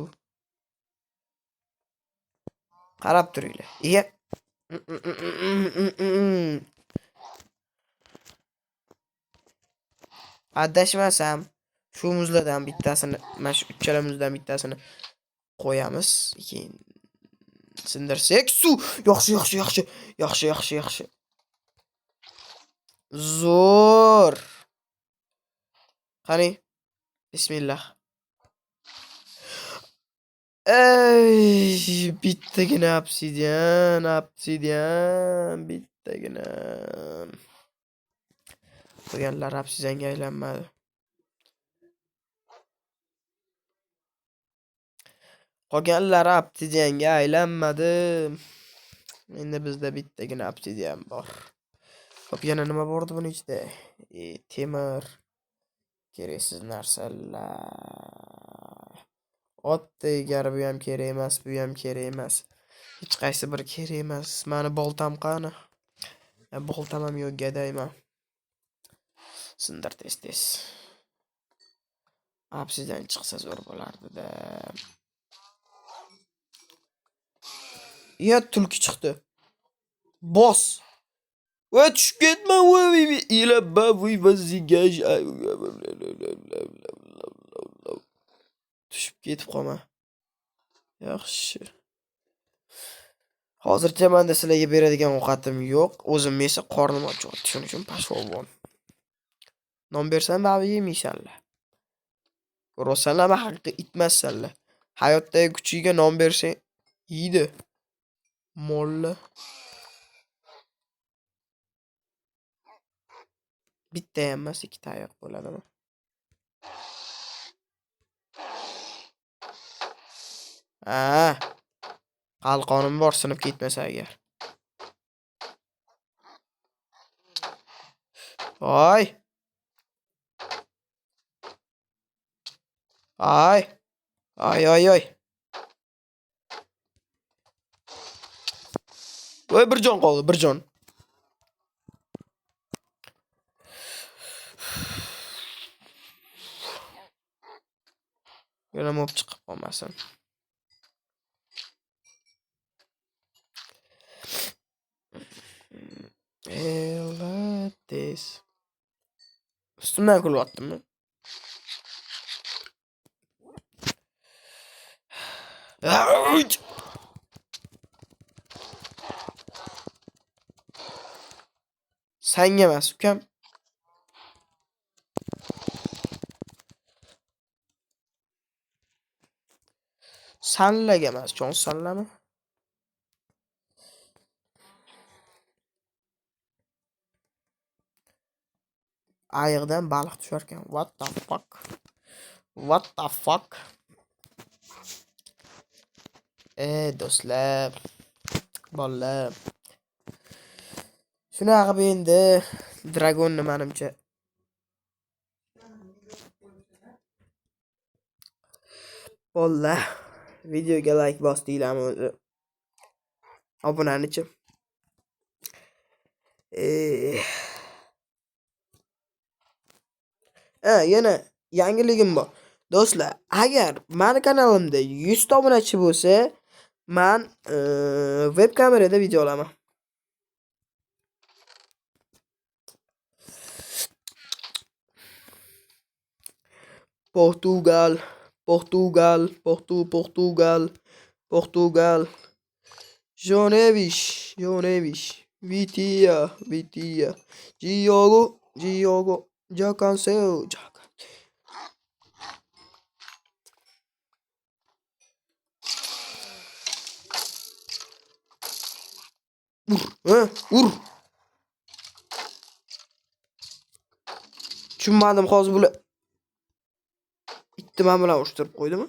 Speaker 1: Qarab turinglar. Adashmasam shu muzlardan bittasini, mana shu uchala muzdan bittasini qo'yamiz. Keyin sindirsak suv. Yaxshi. Zo'r. Qani? Bismillah. Bittagina obsidian, bittagina. Qolganlar obsidianga aylanmadi. Endi bizda bittagina obsidian bor. Xo'p, yana nima bor edi buning ichida? Temir. Keraksiz narsalar. Otda egari bu ham kerak emas, bu ham kerak emas. Hech qaysi biri kerak emas. Meni boltam qani? Boltam ham yo'q, gadayman. Sindir tez. Obsidian chiqsa zo'r bo'lardi-da. Ya tulki chiqdi. Bos. Va tushib ketma va ila ba va zigaj. Tushib ketib qolma. Yaxshi. Hozircha menda sizlarga beradigan ovqatim yo'q. O'zim esa qornim ochayapti. Shuning uchun pashvobon. Non bersam babi yemaysanlar. Rosanlar haqiqiy itmassanlar. Hayotdagi kuchiga non bersang yeydi. Molla. Bitta emas, ikkita oyoq bo'ladimi? Qalqonim bor sinib ketmasa agar. Voy. Ay. Ay. Voy bir jon qoldi, bir jon. Yana mob chiqib qolmasin. Elates. Ustimdan kulyaptimi? Sanga emas, ukam. Sanlaga emas, jon sanlami? Ayiqdan baliq tushar ekan. What the fuck? What the fuck? Do'stlar. Bolalar. Shunaqa qilib endi dragonni menimcha bolalar videoga like bosdinglarmi o'zi? Obunani-chi? Yana yangiligim bor. Do'stlar, agar meni kanalimda 100 ta obunachi bo'lsa, men web kamerada video olaman. Portugal. Jonevish. Vitia. Diogo. Já canseu. Ur. Tushunmadim hozir bular. Bitta men bilan urushtirib qo'ydimi?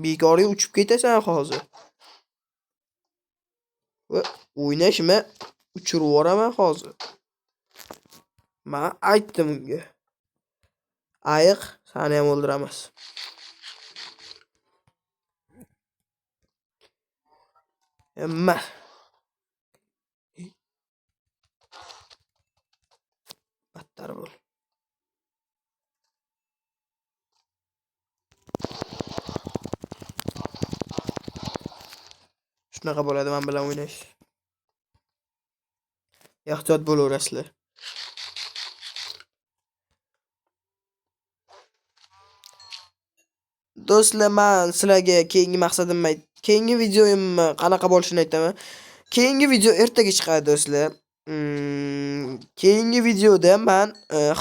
Speaker 1: Bekorga uchib ketasan hozir. Va o'ynashma, uchirib yuboraman hozir. Men aytdim unga. Ayiq seni ham o'ldiramiz. Emma. Battar bo'l. Shunaqa bo'ladi men bilan o'ynash. Ehtiyot bo'laverasizlar. Do'stlar, men sizlarga keyingi maqsadim keyingi videoyim qanaqa bo'lishini aytaman. Keyingi video ertaga chiqadi do'stlar. Keyingi videoda men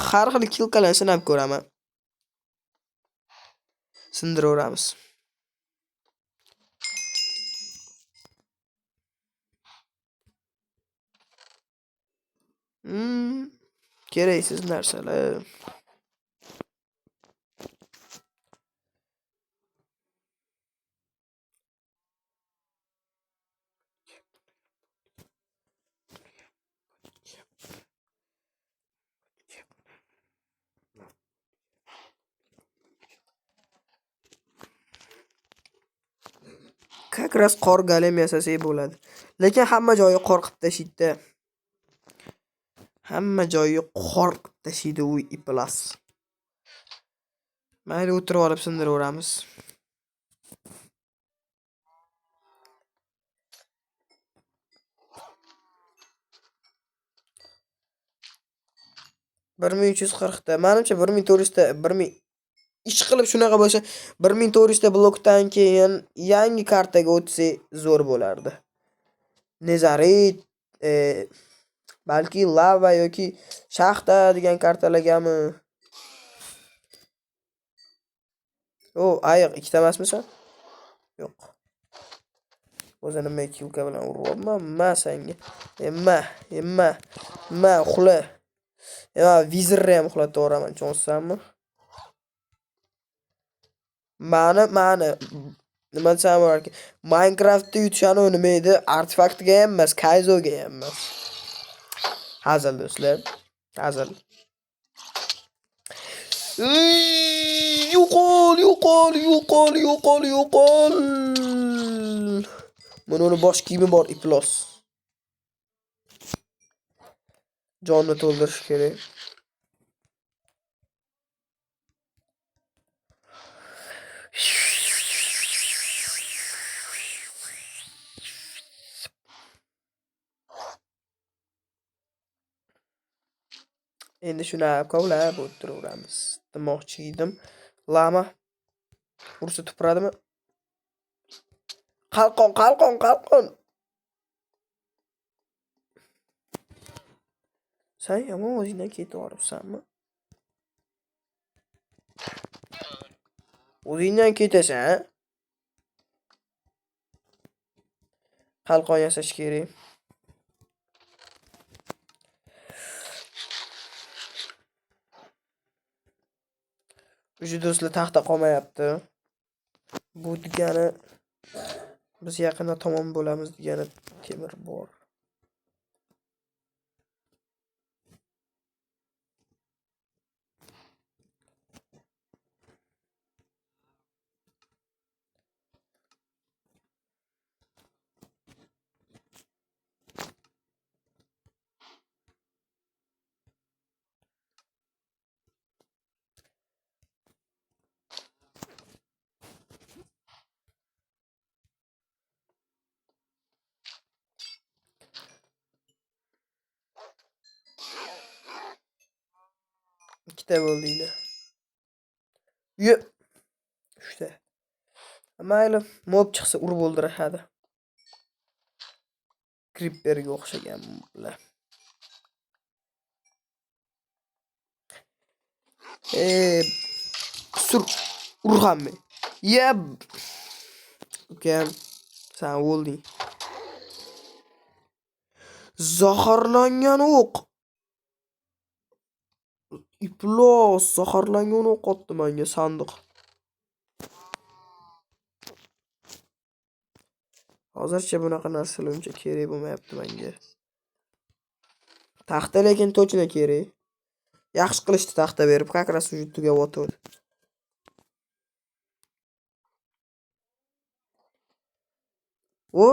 Speaker 1: har xil kilkalarni sinab ko'raman. Sindiraveramiz. Keraksiz narsalar. Как раз qor golem yasasak bo'ladi. Lekin hamma joyi qor qilib tashiydi. Hamma joyi qor qilib tashiydi u iplas. Mayli o'tirib olib sindiraveramiz. 1340 ta. Menimcha 1400 ta, 1000 ish qilib shunaqa bo'lsa 1400 ta blokdan keyin yangi kartaga o'tsak zo'r bo'lardi. Nezarit, balki lava yoki shaxta degan kartalargami? Ayiq ikkita emasmisan? Yo'q. O'zi nima kilka bilan uryapman? Ma senga. Ma uxla. Vizirni ham uxlatib yuboraman, tushunsanmi? Mani nima desam bo'larkan? Minecraftda yutishani nima edi? Artefaktga ham emas, Kaizoga ham emas. Hazil do'stlar. Hazil. Yo'qol. Mana uni bosh kiyimi bor, iflos. Jonni to'ldirish kerak. Endi shuni kovlab o'tiraveramiz. Demoqchi edim. Lama ursa tupuradimi? Qalqon. Sen yomon o'zingdan ketib olibsanmi? O'zingdan ketasan. Qalqon yasash kerak. Do'stlar taxta qolmayapti. Bu degani biz yaqinda tamom bo'lamiz degani temir bor. Ikkita bo'ldinglar. Uchta. Mayli, mob chiqsa urib o'ldiradi. Creeperga o'xshagan bular. Sur urg'anmi? Ukam, sen o'lding. Zaharlangan o'q. Iflos zaharlangan o'q otdi menga sandiq. Hozircha bunaqa narsalar uncha kerak bo'lmayapti menga. Taxta lekin точно kerak. Yaxshi qilishdi taxta berib, как раз уже tugab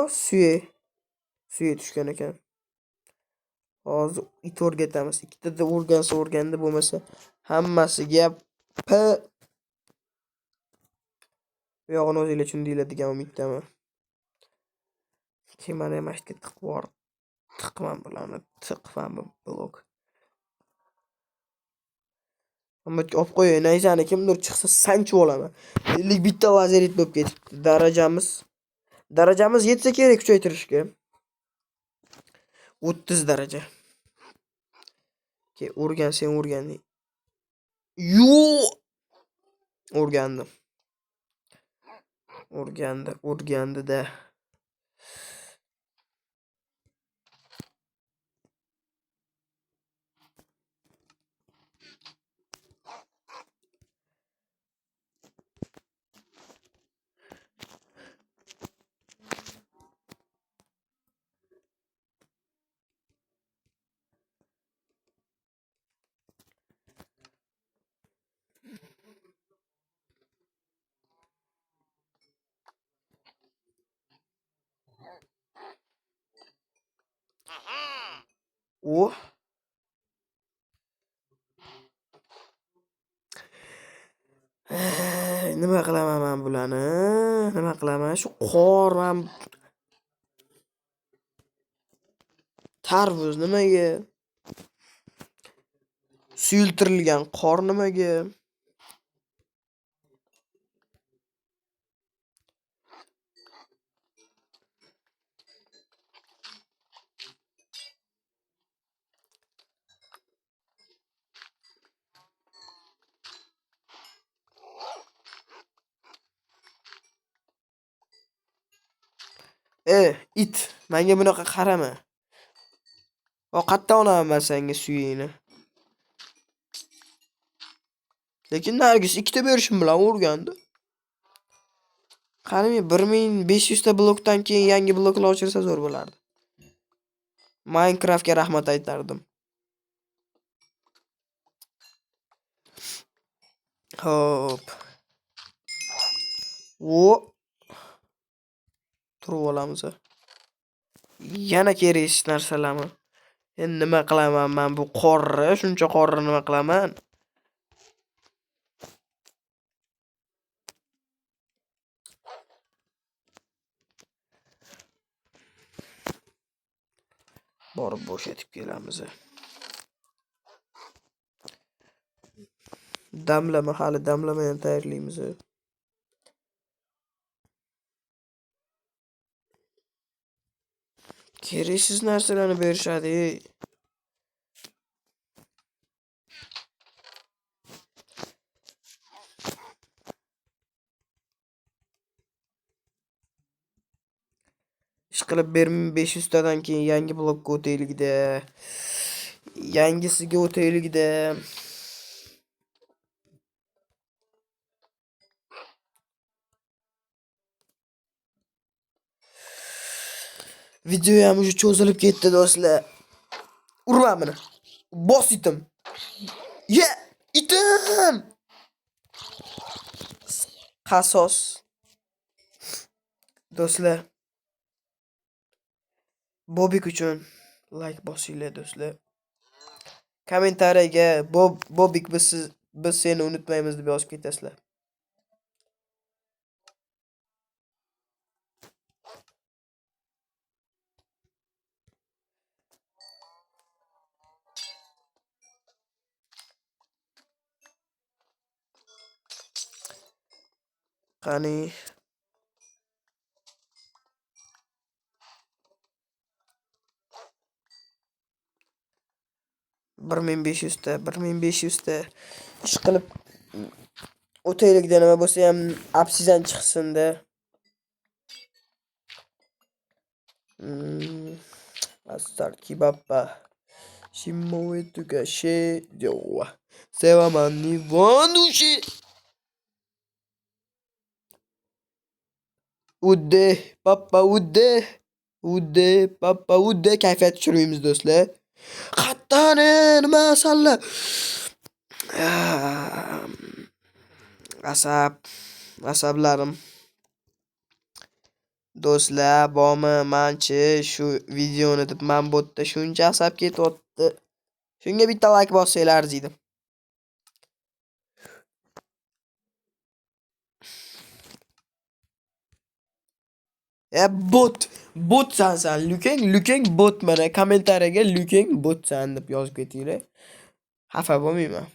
Speaker 1: suye tushgan ekan. Hozir it o'rgatamiz. Ikkitada o'rganda bo'lmasa, hammasiga p. Bu yog'ini o'zinglar tushundinglar degan umiddaman. Kemani ham ashga tiqib bor. Tiqman bularni, tiqman blok. Ammo olib qo'yay, nayzani kimdir chiqsa sanchib olaman. 51 ta lazerit bo'lib ketibdi. Darajamiz yetsa kerak kuchaytirishga. 30 daraja. Sen o'rganding. O'rgandim. O'rgandi-da. Nima qilaman men bularni? Nima qilaman? Shu qor ham tarvuz nimaga? Suyultirilgan qor nimaga? It, menga bunaqa qarama. Ovqatdan olaman senga suyingni. Lekin Nargis ikkita berishim bilan o'rgandi. Qani 1500 ta blokdan keyin yangi bloklar ochilsa zo'r bo'lardi. Minecraftga rahmat aytardim. Hop. O turib olamiz. Yana kerak narsalarmi? Endi nima qilaman men bu qorni, shuncha qorni nima qilaman? Borib bo'shatib kelamiz. Damlama, hali damlamayam tayyorlaymiz. Keraksiz narsalarni berishadi. Ishqilib 1500 tadan keyin yangi blokka o'taylik-da. Yangisiga o'taylik-da. Video ham уже cho'zilib ketdi do'stlar. Urman buni. Bos itim. Ye, itim. Qasos. Do'stlar. Bobik uchun like bosinglar do'stlar. Kommentariyaga Bobik biz seni unutmaymiz deb yozib ketasizlar. Qani 1500 ta, 1500 ta. Ishqilib o'taylik-da, nima bo'lsa ham apsizdan chiqsin-da. Astarki bappa. Shimoe tugashe jowa. Sevaman nivanushi. Udde, pappa udde. Udde, pappa udde. Kayfiyat tushirmaymiz do'stlar. Qattani nima salla. Asablarim. Do'stlar, bormi manchi shu videoni deb men botda shuncha asab ketyapti. Shunga bitta like bossanglar arziydi. Bot san, Lukeng bot mana kommentariyaga Lukeng bot san deb yozib ketinglar. Xafa bo'lmayman.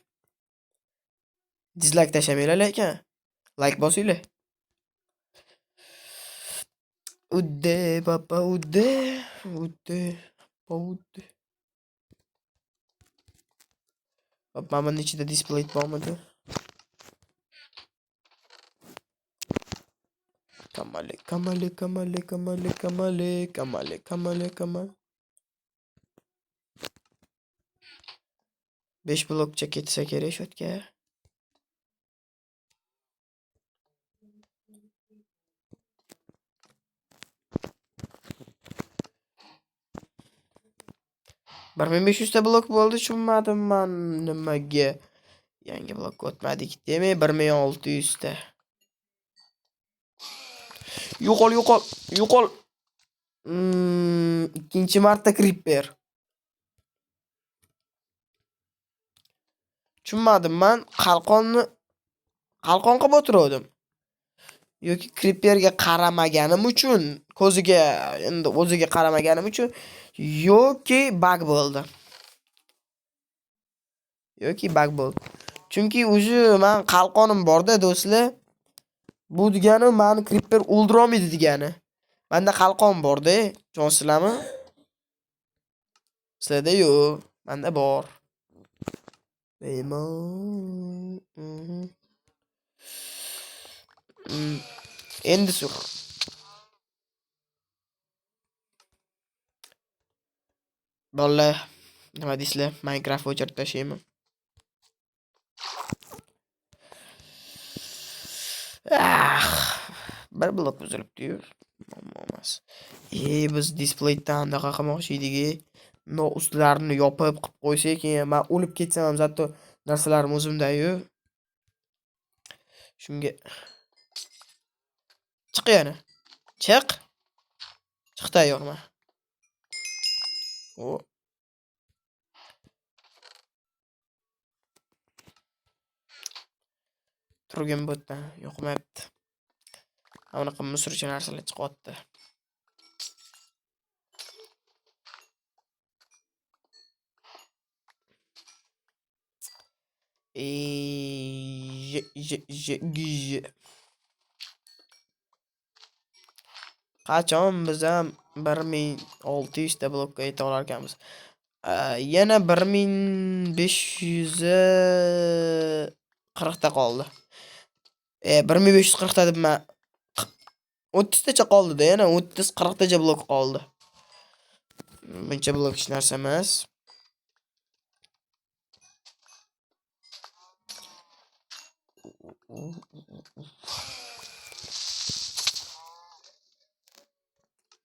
Speaker 1: Dislike tashamanglar lekin. Like bosinglar. Udde papa udde. Mana ichida display bormidi? Kamale. 5 blokcha ketsa kerak shotga. Bir 1500 ta blok bo'ldi, tushunmadim men nimaga yangi blok o'tmadik. Demak 1600 ta. Yo'qol. Ikkinchi marta creeper. Tushunmadim men qalqon qilib o'tirdim. Yoki creeperga qaramaganim uchun, ko'ziga endi o'ziga qaramaganim uchun yoki bug bo'ldi. yoki bug bo'ldi. Chunki o'zi men qalqonim borda do'stlar. Bu degani meni creeper o'ldira olmaydi degani. Menda qalqon borda, tushunasizlarmi? Sizlarda yo'q, menda bor. Bemor. Endi sur. Bolalar, nima deysizlar? Minecraft o'chirib tashlaymi? Bir blok buzilibdi-yu. Emas. Biz displeydan anaqa qilmoqchi edik. No ustlarini yopib qilib qo'ysak, keyin men o'lib ketsam ham zato narsalarim o'zimda-yu. Shunga chiq yana. Chiq. Chiq tayyorman. O. Turgan bo'tdan yoqmayapti. Anaqa musurchi narsalar chiqyapti. Qachon biz ham 1600 ta blokka yeta olar ekanmiz. Yana 1540 ta qoldi. 1540 ta debman. 30 tacha qoldi-da, yana 30-40 tacha blok qoldi. Buncha blok hech narsa emas.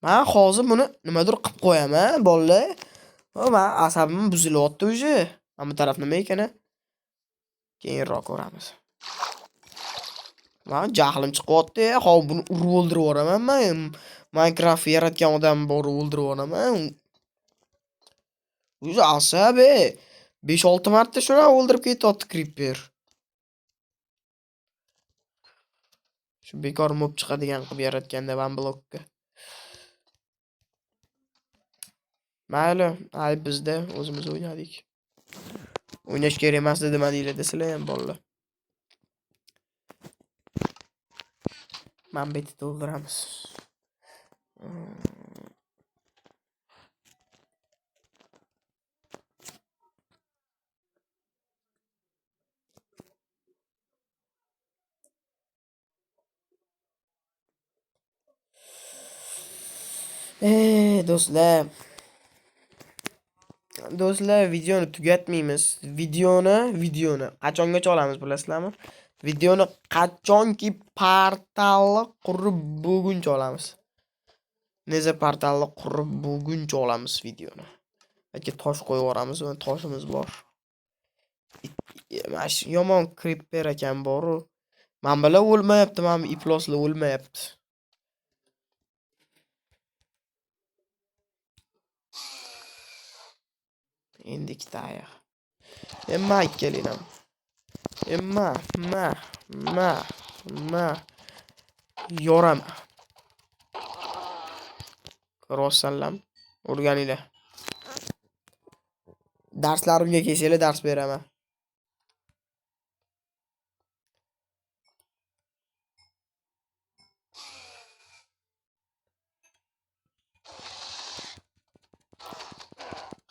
Speaker 1: Men hozir buni nimadir qilib qo'yaman, bolalar. Men asabim buzilyapti o'zi. Mana bu taraf nima ekan? Keyinroq ko'ramiz. Men jahlim chiqyapti. Hozir buni urib o'ldirib yuboraman men. Minecraft yaratgan odam bor, o'ldirib yuboraman. O'zi asabi 5-6 marta shuni o'ldirib ketyapti creeper. Shu bekor mob chiqadigan qilib yaratganda van blokka. Mayli, ay bizda o'zimiz o'ynadik. O'ynash kerak emas nima deyiladi sizlar ham bolalar. Men betni to'ldiramiz. Do'stlar, videoni tugatmaymiz. Videoni qachongacha olamiz bilasizlarmi? Videoni qachonki portalni qurib bo'lguncha olamiz. Neza portalni qurib bo'lguncha olamiz videoni. Yoki tosh qo'yib yuboramiz, va toshimiz bor. Mash yomon creeper ekan bor-u. Men bilan o'lmayapti, men iploslar o'lmayapti. Endi ikkita oyoq. Emma ikkalinam. Emma, yoram. Ko'rsanlar, o'rganinglar. Darslarimga kelsanglar dars beraman.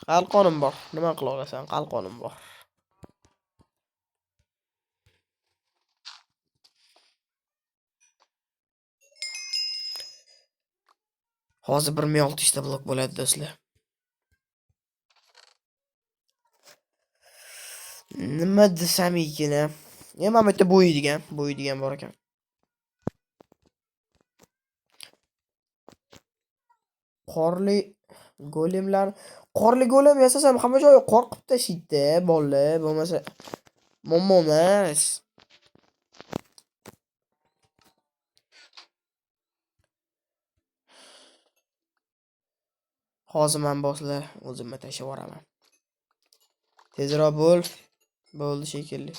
Speaker 1: Qalqonim bor. Nima qila olasan? Qalqonim bor. Hozir 1600 ta blok bo'ladi do'stlar. Nima desam ekan? Mana bu yerda bo'ydigan bor ekan. Qorli golem yasasam hamma joyi qor qilib tashlaydi, bolalar, bo'lmasa muammo emas. Hozir men boshlar o'zimga tashlab yuboraman. Tezroq bo'l. Bo'ldi shekilli.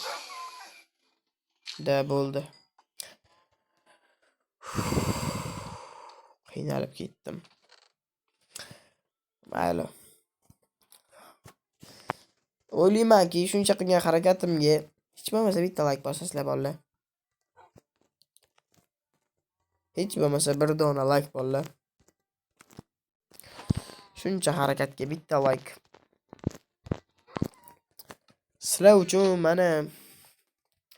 Speaker 1: Bo'ldi. Qiynalib ketdim. Mayli. O'ylaymanki, shuncha qilgan harakatimga hech bo'lmasa bitta like bosasizlar bolalar. Hech bo'lmasa bir dona like bolalar. Shuncha harakatga bitta like. Sizlar uchun mana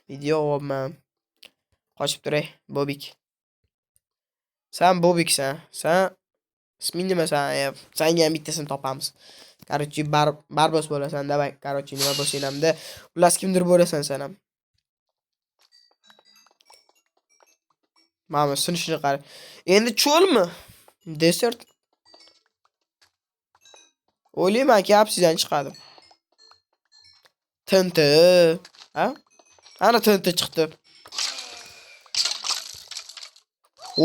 Speaker 1: video olman. Qochib turay, Bobik. Sen Bobiksan. Sen isming nima sen? Senga ham bittasini topamiz. Короче, barbos bo'lasan, davay. Короче, nima bo'lsang hamda, ulas kimdir bo'lasan sen ham. Mana sinishini qara. Endi cho'lmi? Desert. O'ylaymanki, apsidan chiqadi. Tinti. Ha? Ana tinti chiqdi.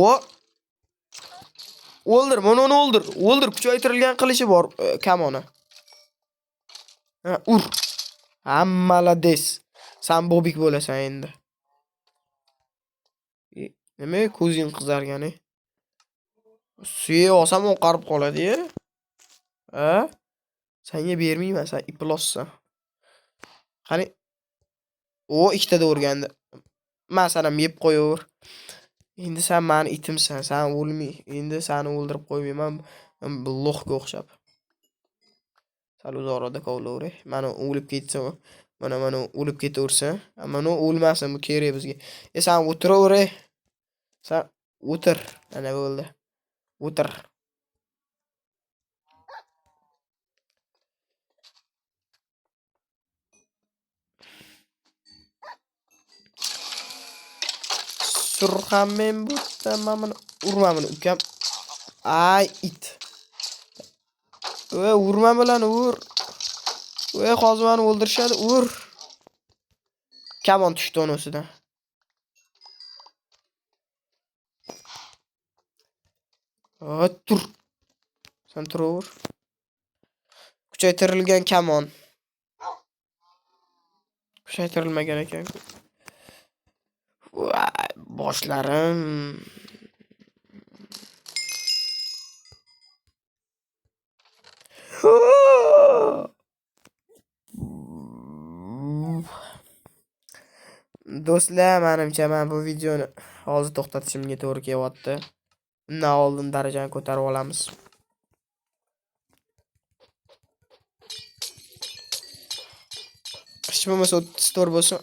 Speaker 1: O O'ldir, mana uni o'ldir. O'ldir, kuchaytirilgan qilishi bor kamoni. Ha, ur. Hammalades. Sen Bobik bo'lasan endi. Nima ko'zing qizargani? Suya olsam oqarib qoladi-ya. Ha? Senga bermayman, sen iplossan. Qani o ikkitada o'rgandi. Men sana yeb qo'yaver. Endi sen meni itimsan, sen o'lmay. Endi seni o'ldirib qo'ymayman, lo'xga o'xshab. Sal uzoqroqda qolaver. Mana o'lib ketsa, mana o'lib ketaversa, mana o'lmasin, bu kerak bizga. Sen o'tiraver. Sen o'tir. Ana bo'ldi. O'tir. Surxamen bu tamamını urmamını ukam. Ay it. Urma bilan ur. Hozir meni o'ldirishadi, ur. Kamon tushdi unisidan. Tur. Sen turaver. Kuchaytirilgan kamon. Kuchaytirilmagan ekan. Boshlarim. Do'stlar, menimcha men bu videoni hozir to'xtatishimga to'g'ri kelyapti. Undan oldin darajani ko'tarib olamiz. Hech bo'lmasa 34 bo'lsin.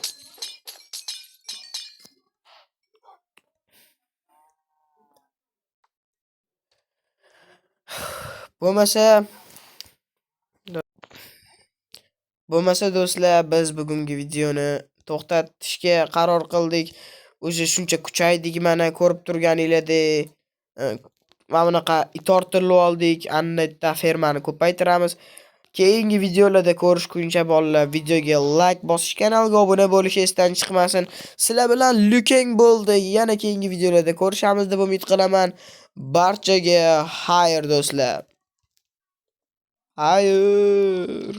Speaker 1: Bo'lmasa do'stlar, biz bugungi videoni to'xtatishga qaror qildik. O'zi shuncha kuchaydik, mana ko'rib turganinglardek. Mana bunaqa tortilib oldik, annetta fermani ko'paytiramiz. Keyingi videolarda ko'rishguncha bolalar, videoga like bosish, kanalga obuna bo'lish esdan chiqmasin. Sizlar bilan Luking bo'ldi. Yana keyingi videolarda ko'rishamiz deb umid qilaman. Barchaga xayr do'stlar. Xayr.